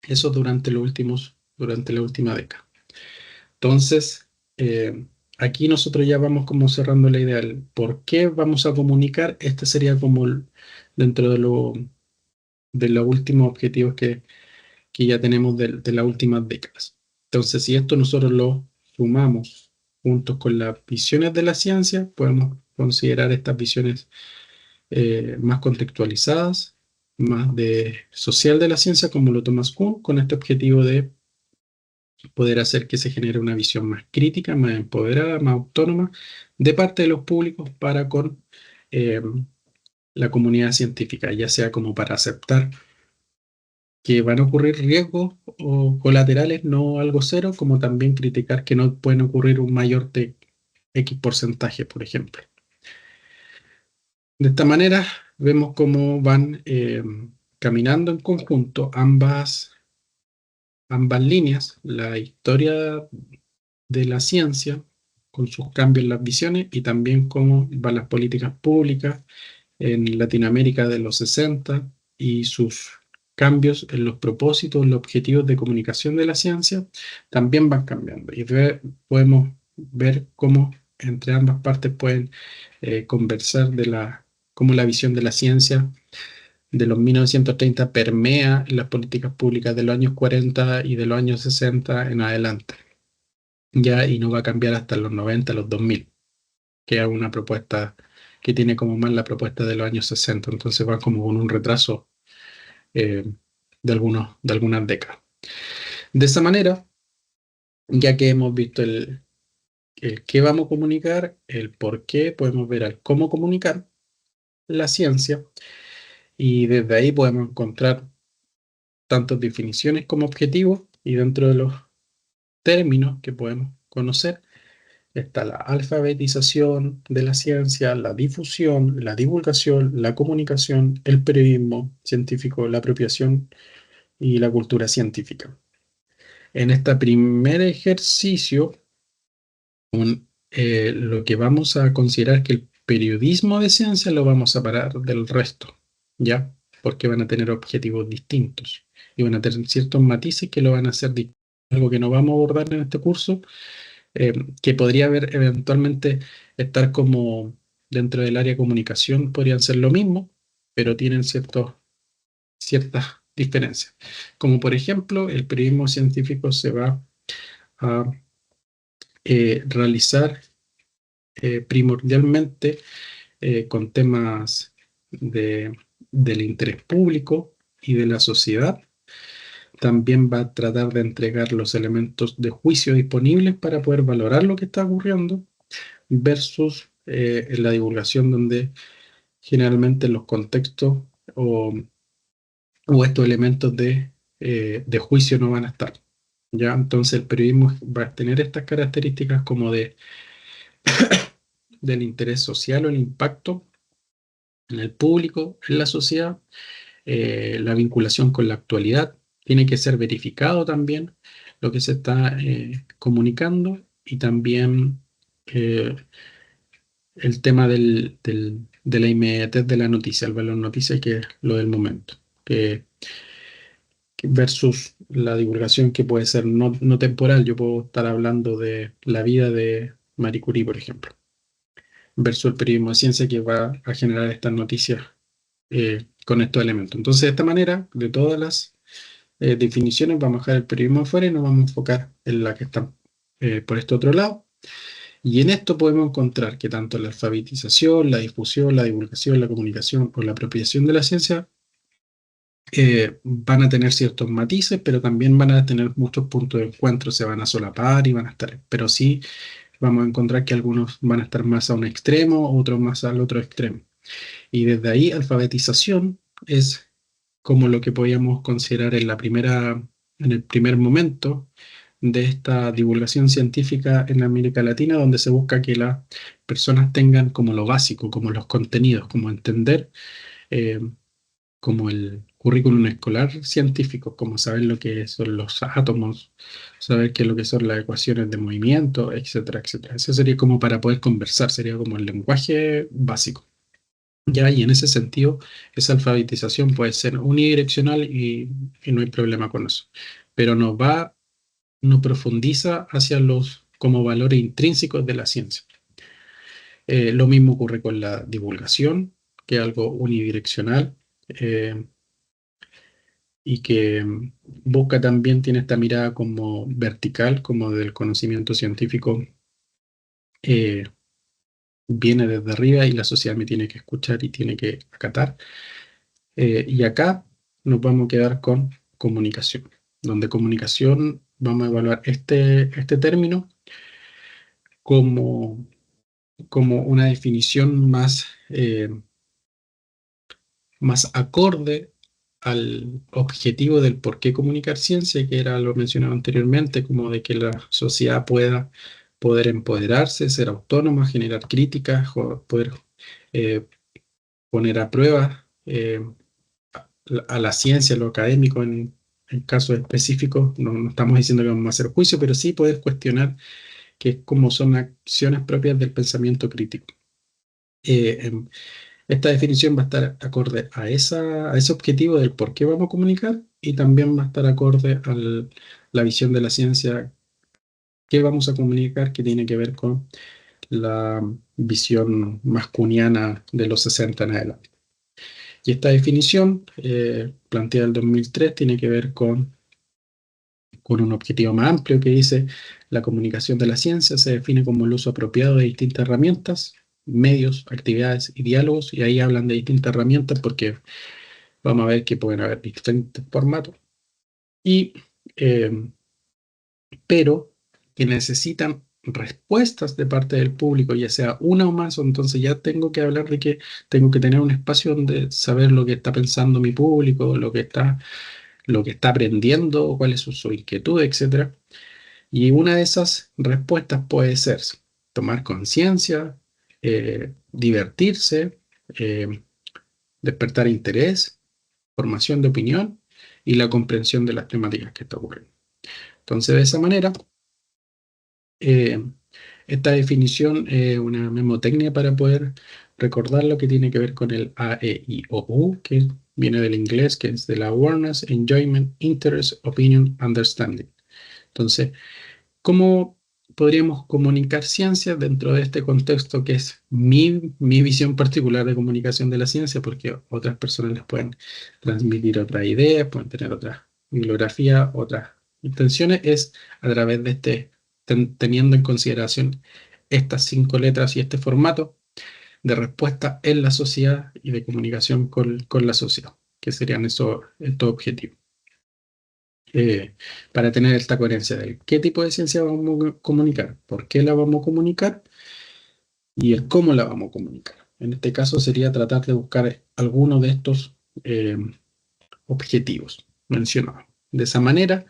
Eso durante la última década. Entonces, aquí nosotros ya vamos como cerrando la idea del por qué vamos a comunicar. Este sería como dentro de los últimos objetivos que ya tenemos de las últimas décadas. Entonces, si esto nosotros lo sumamos juntos con las visiones de la ciencia, podemos considerar estas visiones más contextualizadas, más de social de la ciencia, como lo Thomas Kuhn, con este objetivo de poder hacer que se genere una visión más crítica, más empoderada, más autónoma de parte de los públicos para con eh, la comunidad científica, ya sea como para aceptar que van a ocurrir riesgos o colaterales, no algo cero, como también criticar que no pueden ocurrir un mayor de X porcentaje, por ejemplo. De esta manera vemos cómo van caminando en conjunto ambas líneas, la historia de la ciencia con sus cambios en las visiones y también cómo van las políticas públicas en Latinoamérica de los 60 y sus cambios en los propósitos, los objetivos de comunicación de la ciencia también van cambiando y podemos ver cómo entre ambas partes pueden conversar de cómo la visión de la ciencia de los 1930 permea en las políticas públicas de los años 40 y de los años 60 en adelante. Ya, y no va a cambiar hasta los 90, los 2000, que es una propuesta que tiene como más la propuesta de los años 60, entonces va como con un retraso de algunas décadas. De esa manera, ya que hemos visto el qué vamos a comunicar, el por qué, podemos ver el cómo comunicar la ciencia, y desde ahí podemos encontrar tantas definiciones como objetivos, y dentro de los términos que podemos conocer, está la alfabetización de la ciencia, la difusión, la divulgación, la comunicación, el periodismo científico, la apropiación y la cultura científica. En este primer ejercicio, lo que vamos a considerar que el periodismo de ciencia lo vamos a separar del resto, ¿ya? Porque van a tener objetivos distintos y van a tener ciertos matices que lo van a hacer distinto. Algo que no vamos a abordar en este curso, que podría haber eventualmente estar como dentro del área de comunicación, podrían ser lo mismo, pero tienen ciertas diferencias. Como por ejemplo, el periodismo científico se va a realizar primordialmente con temas del interés público y de la sociedad. También va a tratar de entregar los elementos de juicio disponibles para poder valorar lo que está ocurriendo, versus en la divulgación, donde generalmente los contextos o estos elementos de juicio no van a estar. ¿Ya? Entonces el periodismo va a tener estas características como de del interés social o el impacto en el público, en la sociedad, la vinculación con la actualidad. Tiene que ser verificado también lo que se está comunicando, y también el tema de la inmediatez de la noticia, el valor noticia, que es lo del momento, versus la divulgación, que puede ser no temporal. Yo puedo estar hablando de la vida de Marie Curie, por ejemplo, versus el periodismo de ciencia, que va a generar estas noticias con estos elementos. Entonces, de esta manera, de todas las definiciones, vamos a dejar el periodismo afuera y nos vamos a enfocar en la que está por este otro lado. Y en esto podemos encontrar que tanto la alfabetización, la difusión, la divulgación, la comunicación o la apropiación de la ciencia van a tener ciertos matices, pero también van a tener muchos puntos de encuentro, se van a solapar y van a estar, pero sí vamos a encontrar que algunos van a estar más a un extremo, otros más al otro extremo. Y desde ahí, alfabetización es como lo que podíamos considerar en el primer momento de esta divulgación científica en América Latina, donde se busca que las personas tengan como lo básico, como los contenidos, como entender, como el currículum escolar científico, como saber lo que son los átomos, saber qué es lo que son las ecuaciones de movimiento, etcétera, etcétera. Eso sería como para poder conversar, sería como el lenguaje básico. Ya, y en ese sentido, esa alfabetización puede ser unidireccional y no hay problema con eso. Pero no profundiza hacia los como valores intrínsecos de la ciencia. Lo mismo ocurre con la divulgación, que es algo unidireccional, y que busca también, tiene esta mirada como vertical, como del conocimiento científico viene desde arriba y la sociedad me tiene que escuchar y tiene que acatar. Y acá nos vamos a quedar con comunicación, donde comunicación vamos a evaluar este término como una definición más acorde al objetivo del por qué comunicar ciencia, que era lo mencionado anteriormente, como de que la sociedad pueda poder empoderarse, ser autónoma, generar críticas, poder eh, poner a prueba a la ciencia, lo académico en casos específicos. No estamos diciendo que vamos a hacer juicio, pero sí poder cuestionar que como son acciones propias del pensamiento crítico. Esta definición va a estar acorde a ese objetivo del por qué vamos a comunicar, y también va a estar acorde a la visión de la ciencia que vamos a comunicar, que tiene que ver con la visión mascuniana de los 60 en adelante. Y esta definición, planteada en el 2003, tiene que ver con un objetivo más amplio que dice: la comunicación de la ciencia se define como el uso apropiado de distintas herramientas, medios, actividades y diálogos. Y ahí hablan de distintas herramientas porque vamos a ver que pueden haber diferentes formatos, pero que necesitan respuestas de parte del público, ya sea una o más. O entonces ya tengo que hablar de que tengo que tener un espacio donde saber lo que está pensando mi público, lo que está aprendiendo, cuál es su inquietud, etc. Y una de esas respuestas puede ser tomar conciencia, divertirse, despertar interés, formación de opinión y la comprensión de las temáticas que está ocurriendo. Entonces, de esa manera, esta definición es una memotecnia para poder recordar lo que tiene que ver con el A, E, I, O, U, que viene del inglés, que es de la awareness, enjoyment, interest, opinion, understanding. Entonces, ¿cómo podríamos comunicar ciencia dentro de este contexto que es mi visión particular de comunicación de la ciencia? Porque otras personas les pueden transmitir otras ideas, pueden tener otra bibliografía, otras intenciones. Es a través de teniendo en consideración estas 5 letras y este formato de respuesta en la sociedad y de comunicación con la sociedad, que serían estos objetivos. Para tener esta coherencia de qué tipo de ciencia vamos a comunicar, por qué la vamos a comunicar y el cómo la vamos a comunicar. En este caso sería tratar de buscar alguno de estos objetivos mencionados. De esa manera,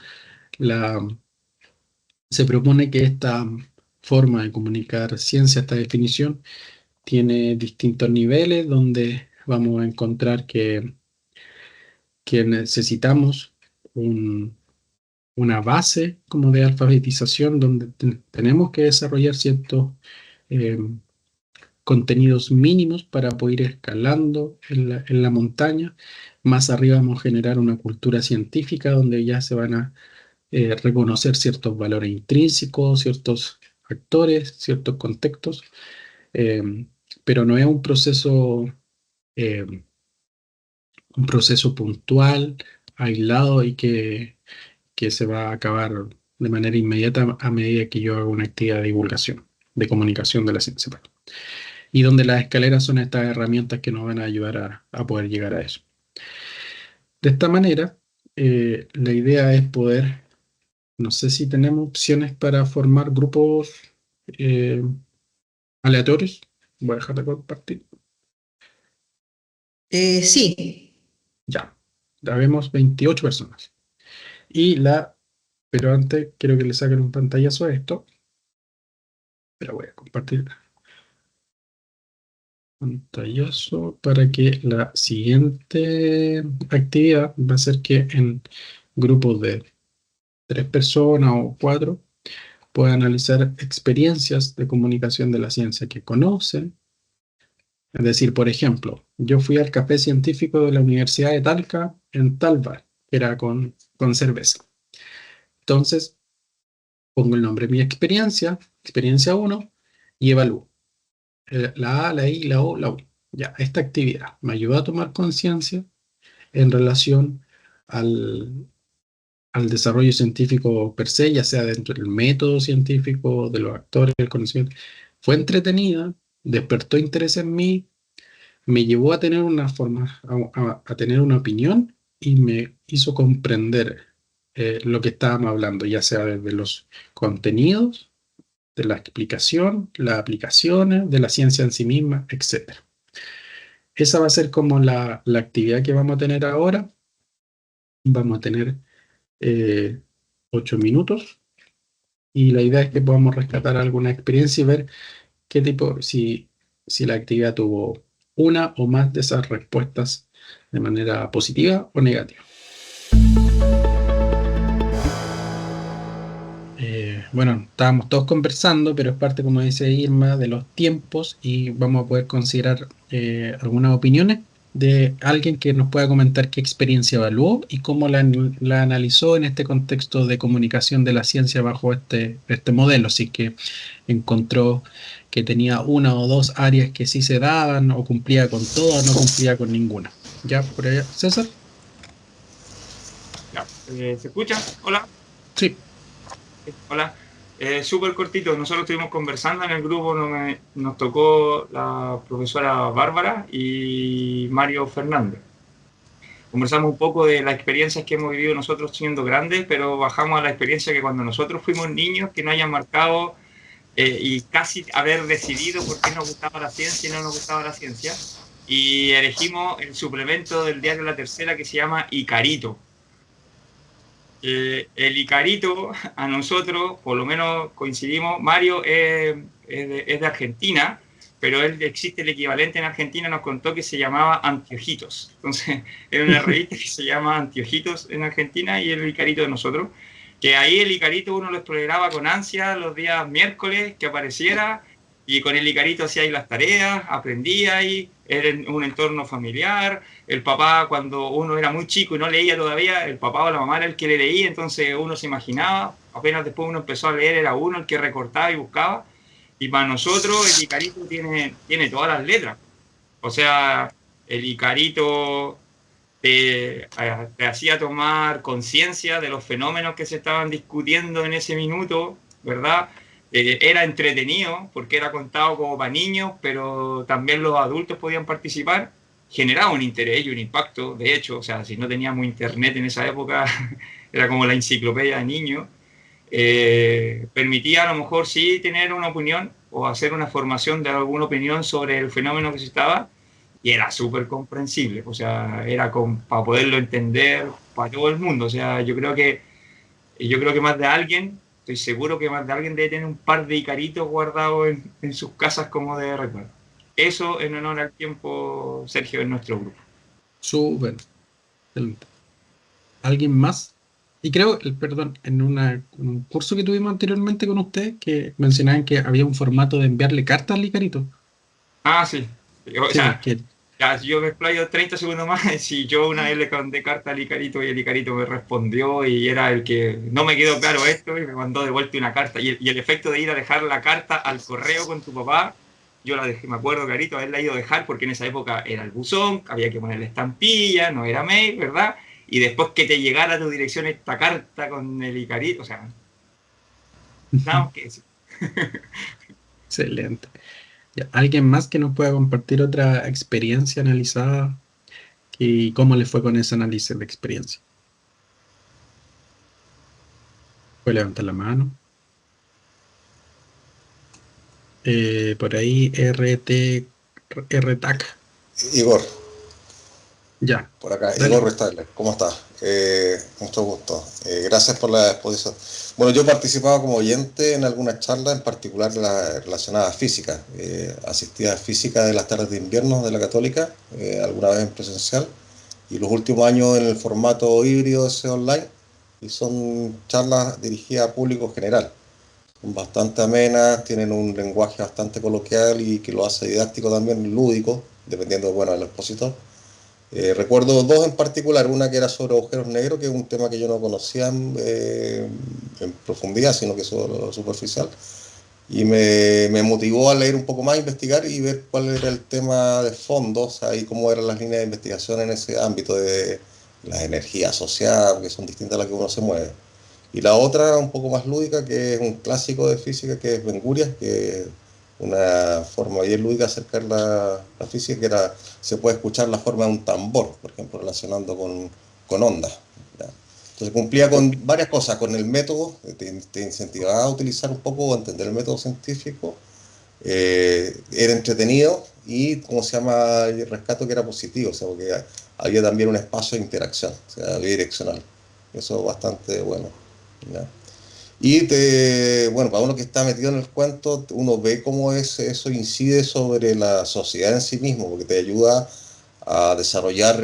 se propone que esta forma de comunicar ciencia, esta definición, tiene distintos niveles donde vamos a encontrar que necesitamos una base como de alfabetización donde tenemos que desarrollar ciertos eh, contenidos mínimos para poder ir escalando en la montaña. Más arriba vamos a generar una cultura científica donde ya se van a reconocer ciertos valores intrínsecos, ciertos actores, ciertos contextos, eh, pero no es eh, un proceso puntual, aislado y que se va a acabar de manera inmediata a medida que yo haga una actividad de divulgación, de comunicación de la ciencia. Y donde las escaleras son estas herramientas que nos van a ayudar a poder llegar a eso. De esta manera, la idea es poder, no sé si tenemos opciones para formar grupos eh, aleatorios. Voy a dejar de compartir. Sí. Ya vemos 28 personas. Pero antes quiero que le saquen un pantallazo a esto. Pero voy a compartir pantallazo para que la siguiente actividad va a ser que en grupos de 3 personas o 4 puedan analizar experiencias de comunicación de la ciencia que conocen. Es decir, por ejemplo, yo fui al café científico de la Universidad de Talca en tal bar, que era con cerveza. Entonces, pongo el nombre de mi experiencia 1, y evalúo. La A, la I, la O, la U. Ya, esta actividad me ayuda a tomar conciencia en relación al desarrollo científico per se, ya sea dentro del método científico, de los actores, del conocimiento. Fue entretenida, despertó interés en mí, me llevó a tener a tener una opinión y me hizo comprender lo que estábamos hablando, ya sea desde los contenidos, de la explicación, las aplicaciones, de la ciencia en sí misma, etc. Esa va a ser como la actividad que vamos a tener ahora. Vamos a tener 8 minutos y la idea es que podamos rescatar alguna experiencia y ver qué tipo, si la actividad tuvo una o más de esas respuestas de manera positiva o negativa. Bueno, estábamos todos conversando, pero es parte, como dice Irma, de los tiempos y vamos a poder considerar algunas opiniones de alguien que nos pueda comentar qué experiencia evaluó y cómo la analizó en este contexto de comunicación de la ciencia bajo este modelo. Así que encontró que tenía una o dos áreas que sí se daban, o cumplía con todas, o no cumplía con ninguna. ¿Ya? Por allá, César. Ya, ¿se escucha? Hola. Sí. Hola. Súper cortito, nosotros estuvimos conversando en el grupo, nos tocó la profesora Bárbara y Mario Fernández. Conversamos un poco de las experiencias que hemos vivido nosotros siendo grandes, pero bajamos a la experiencia que cuando nosotros fuimos niños, que nos hayan marcado y casi haber decidido por qué nos gustaba la ciencia y no nos gustaba la ciencia. Y elegimos el suplemento del diario La Tercera que se llama Icarito. El Icarito, a nosotros, por lo menos coincidimos, Mario es de Argentina, pero existe el equivalente en Argentina, nos contó que se llamaba Antiojitos. Entonces, era una revista que se llama Antiojitos en Argentina y el Icarito de nosotros, que ahí el Icarito uno lo exploraba con ansia los días miércoles que apareciera, y con el Icarito hacía ahí las tareas, aprendía ahí, era en un entorno familiar. El papá, cuando uno era muy chico y no leía todavía, el papá o la mamá era el que le leía, entonces uno se imaginaba, apenas después uno empezó a leer, era uno el que recortaba y buscaba. Y para nosotros el Icarito tiene todas las letras. O sea, el Icarito te hacía tomar conciencia de los fenómenos que se estaban discutiendo en ese minuto, ¿verdad? Era entretenido porque era contado como para niños, pero también los adultos podían participar. Generaba un interés y un impacto, de hecho, o sea, si no teníamos internet en esa época, era como la enciclopedia de niños. Permitía a lo mejor sí tener una opinión o hacer una formación de alguna opinión sobre el fenómeno que se estaba, y era súper comprensible, o sea, era para poderlo entender para todo el mundo. O sea, yo creo que más de alguien estoy seguro que más de alguien debe tener un par de Icaritos guardados en sus casas como de recuerdo. Eso en honor al tiempo, Sergio, en nuestro grupo. Súper. Excelente. ¿Alguien más? Y creo, perdón, en un curso que tuvimos anteriormente con usted, que mencionaban que había un formato de enviarle cartas al Icarito. Ah, sí. O Sí, sea, que ya, yo me explayo 30 segundos más. Si yo una vez le mandé carta al Icarito y el Icarito me respondió y era el que no me quedó claro esto y me mandó de vuelta una carta. Y el efecto de ir a dejar la carta al correo con tu papá, yo la dejé, me acuerdo clarito, haberla ido a dejar porque en esa época era el buzón, había que ponerle estampilla, no era mail, ¿verdad? Y después que te llegara a tu dirección esta carta con el Icarito, o sea, nada más que decir. excelente. Ya, ¿alguien más que nos pueda compartir otra experiencia analizada y cómo le fue con ese análisis de experiencia? Puede levantar la mano. Por ahí RTAC. Igor, Ya, por acá, dale. Igor Restagler, ¿cómo estás? Mucho gusto. Gracias por la exposición. Bueno, yo participaba como oyente en algunas charlas, en particular relacionadas a física. Asistía a física de las tardes de invierno de la Católica, alguna vez en presencial, y los últimos años en el formato híbrido ese online, y son charlas dirigidas a público general. Son bastante amenas, tienen un lenguaje bastante coloquial y que lo hace didáctico también, lúdico, dependiendo, bueno, del expositor. Recuerdo dos en particular, una que era sobre agujeros negros, que es un tema que yo no conocía en profundidad, sino que solo superficial, y me motivó a leer un poco más, investigar y ver cuál era el tema de fondo, o sea, y cómo eran las líneas de investigación en ese ámbito de las energías asociadas, que son distintas a las que uno se mueve. Y la otra, un poco más lúdica, que es un clásico de física, que es Ben Gurion, que es una forma bien lúdica de acercar la física, que era, se puede escuchar la forma de un tambor, por ejemplo, relacionando con ondas. ¿Ya? Entonces cumplía con varias cosas, con el método, te incentivaba a utilizar un poco o entender el método científico, era entretenido y, como se llama, el rescato que era positivo, o sea, porque había también un espacio de interacción, o sea, bidireccional. Eso es bastante bueno. ¿Ya? Y bueno, para uno que está metido en el cuento, uno ve cómo eso incide sobre la sociedad en sí mismo, porque te ayuda a desarrollar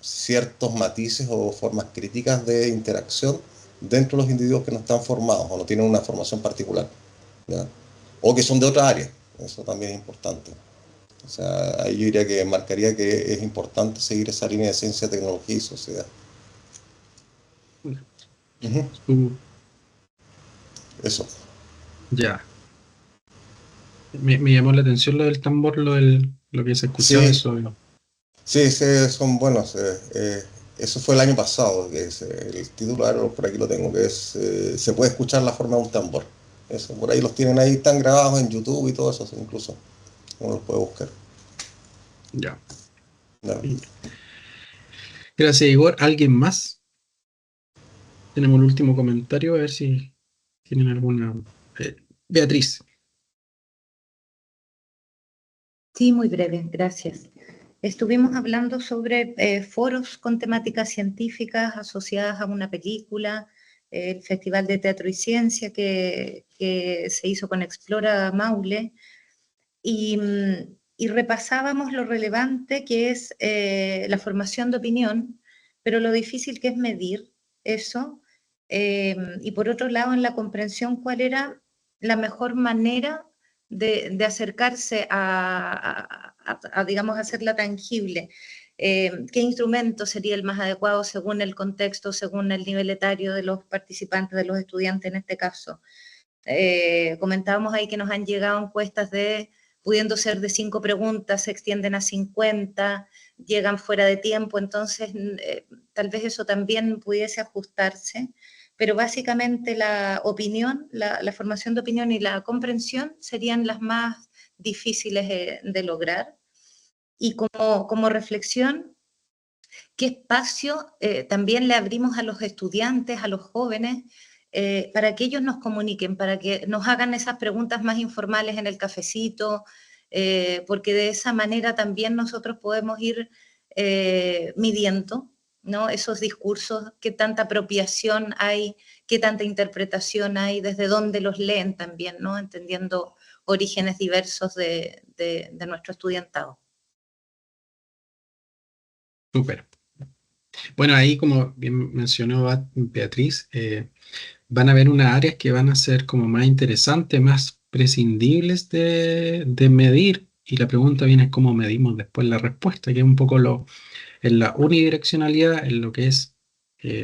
ciertos matices o formas críticas de interacción dentro de los individuos que no están formados o no tienen una formación particular, ¿ya? O que son de otra área. Eso también es importante. O sea, ahí yo diría que marcaría que es importante seguir esa línea de ciencia, tecnología y sociedad. Uh, Eso. ya. Me llamó la atención lo del tambor, lo que se escuchaba Sí, eso. sí, son buenos. Eso fue el año pasado, que es el título, ahora por aquí lo tengo, que es se puede escuchar la forma de un tambor. Eso, por ahí los tienen ahí, están grabados en YouTube y todo eso, incluso. Uno los puede buscar. Ya. ¿No? Gracias, Igor. ¿Alguien más? Tenemos el último comentario, a ver si tienen alguna. Beatriz. Sí, muy breve, gracias. Estuvimos hablando sobre foros con temáticas científicas asociadas a una película, el Festival de Teatro y Ciencia que se hizo con Explora Maule, y repasábamos lo relevante que es la formación de opinión, pero lo difícil que es medir eso, y por otro lado en la comprensión cuál era la mejor manera de acercarse a, digamos, hacerla tangible. ¿Qué instrumento sería el más adecuado según el contexto, según el nivel etario de los participantes, de los estudiantes en este caso? Comentábamos ahí que nos han llegado encuestas pudiendo ser de 5 preguntas, se extienden a 50, llegan fuera de tiempo, entonces tal vez eso también pudiese ajustarse, pero básicamente la opinión, la formación de opinión y la comprensión serían las más difíciles de lograr. Y como reflexión, ¿qué espacio también le abrimos a los estudiantes, a los jóvenes, para que ellos nos comuniquen, para que nos hagan esas preguntas más informales en el cafecito, porque de esa manera también nosotros podemos ir midiendo, ¿no? Esos discursos, qué tanta apropiación hay, qué tanta interpretación hay, desde dónde los leen también, ¿no? Entendiendo orígenes diversos de nuestro estudiantado. Súper. Bueno, ahí como bien mencionó Beatriz, van a haber unas áreas que van a ser como más interesantes, más prescindibles de medir. Y la pregunta viene es cómo medimos después la respuesta, que es un poco en la unidireccionalidad, en lo que es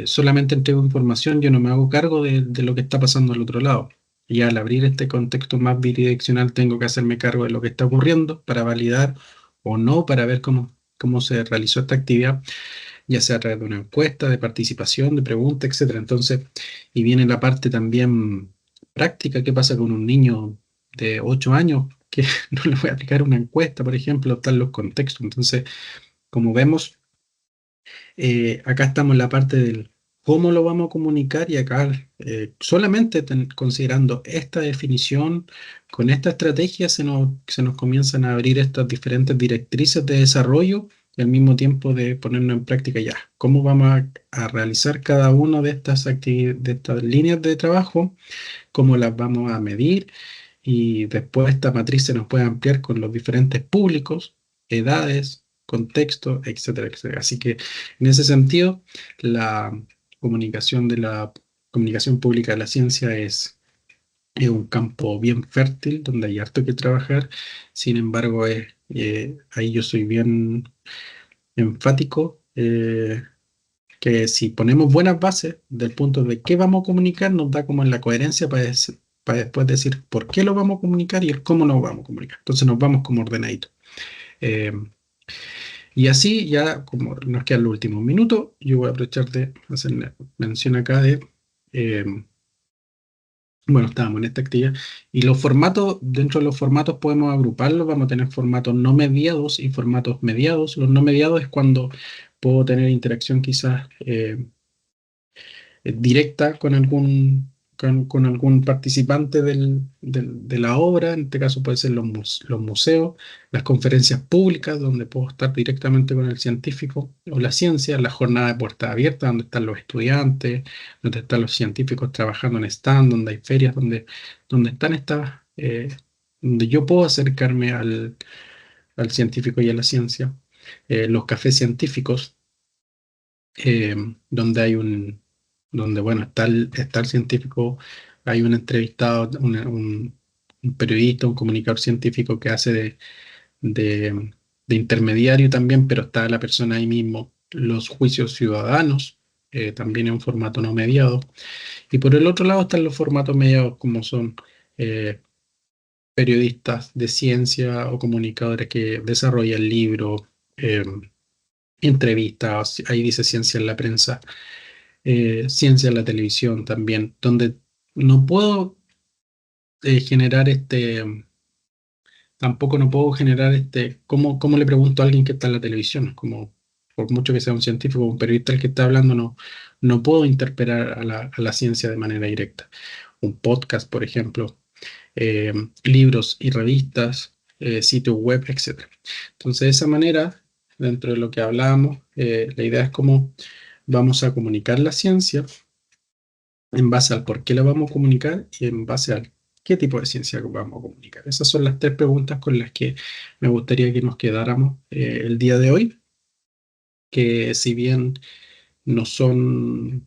solamente entrego información, yo no me hago cargo de lo que está pasando al otro lado. Y al abrir este contexto más bidireccional, tengo que hacerme cargo de lo que está ocurriendo para validar o no, para ver cómo se realizó esta actividad, ya sea a través de una encuesta, de participación, de pregunta, etcétera. Entonces, y viene la parte también práctica, ¿qué pasa con un niño de 8 años que no le voy a aplicar una encuesta, por ejemplo? Están los contextos. Entonces, como vemos, acá estamos en la parte del cómo lo vamos a comunicar y acá solamente considerando esta definición, con esta estrategia se nos comienzan a abrir estas diferentes directrices de desarrollo y al mismo tiempo de ponernos en práctica ya. ¿Cómo vamos a realizar cada una de estas de estas líneas de trabajo? ¿Cómo las vamos a medir? Y después esta matriz se nos puede ampliar con los diferentes públicos, edades, contexto, etcétera, etcétera. Así que en ese sentido, la comunicación pública de la ciencia es un campo bien fértil donde hay harto que trabajar. Sin embargo, ahí yo soy bien enfático, que si ponemos buenas bases del punto de qué vamos a comunicar, nos da como en la coherencia para después decir por qué lo vamos a comunicar y el cómo lo vamos a comunicar. Entonces nos vamos como ordenadito. Y así ya, como nos quedan los últimos minutos, yo voy a aprovechar de hacer mención acá de, bueno, estábamos en esta actividad, y los formatos, dentro de los formatos podemos agruparlos, vamos a tener formatos no mediados y formatos mediados. Los no mediados es cuando puedo tener interacción quizás directa con algún participante de la obra. En este caso puede ser los museos, las conferencias públicas, donde puedo estar directamente con el científico o la ciencia, la jornada de puerta abierta, donde están los estudiantes, donde están los científicos trabajando en stand, donde hay ferias, donde están donde yo puedo acercarme al científico y a la ciencia. Los cafés científicos, eh, donde hay donde bueno, está el científico, hay un entrevistado, un periodista, un comunicador científico que hace de intermediario también, pero está la persona ahí mismo. Los juicios ciudadanos, también en un formato no mediado. Y por el otro lado están los formatos mediados, como son periodistas de ciencia o comunicadores que desarrollan libros, entrevistas, ahí dice ciencia en la prensa, ciencia en la televisión también, donde no puedo generar tampoco no puedo generar ¿cómo le pregunto a alguien que está en la televisión? Como, por mucho que sea un científico o un periodista el que está hablando, no puedo interpelar a la ciencia de manera directa. Un podcast, por ejemplo, libros y revistas, sitios web, etc. Entonces, de esa manera, dentro de lo que hablábamos, la idea es cómo vamos a comunicar la ciencia en base al por qué la vamos a comunicar y en base al qué tipo de ciencia vamos a comunicar. Esas son las 3 preguntas con las que me gustaría que nos quedáramos el día de hoy, que si bien no están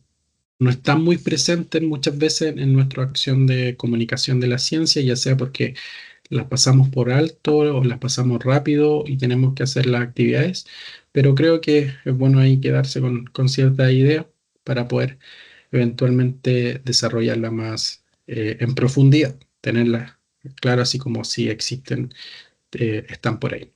muy presentes muchas veces en nuestra acción de comunicación de la ciencia, ya sea porque las pasamos por alto o las pasamos rápido y tenemos que hacer las actividades, pero creo que es bueno ahí quedarse con cierta idea para poder eventualmente desarrollarla más en profundidad, tenerla clara así como si existen, están por ahí.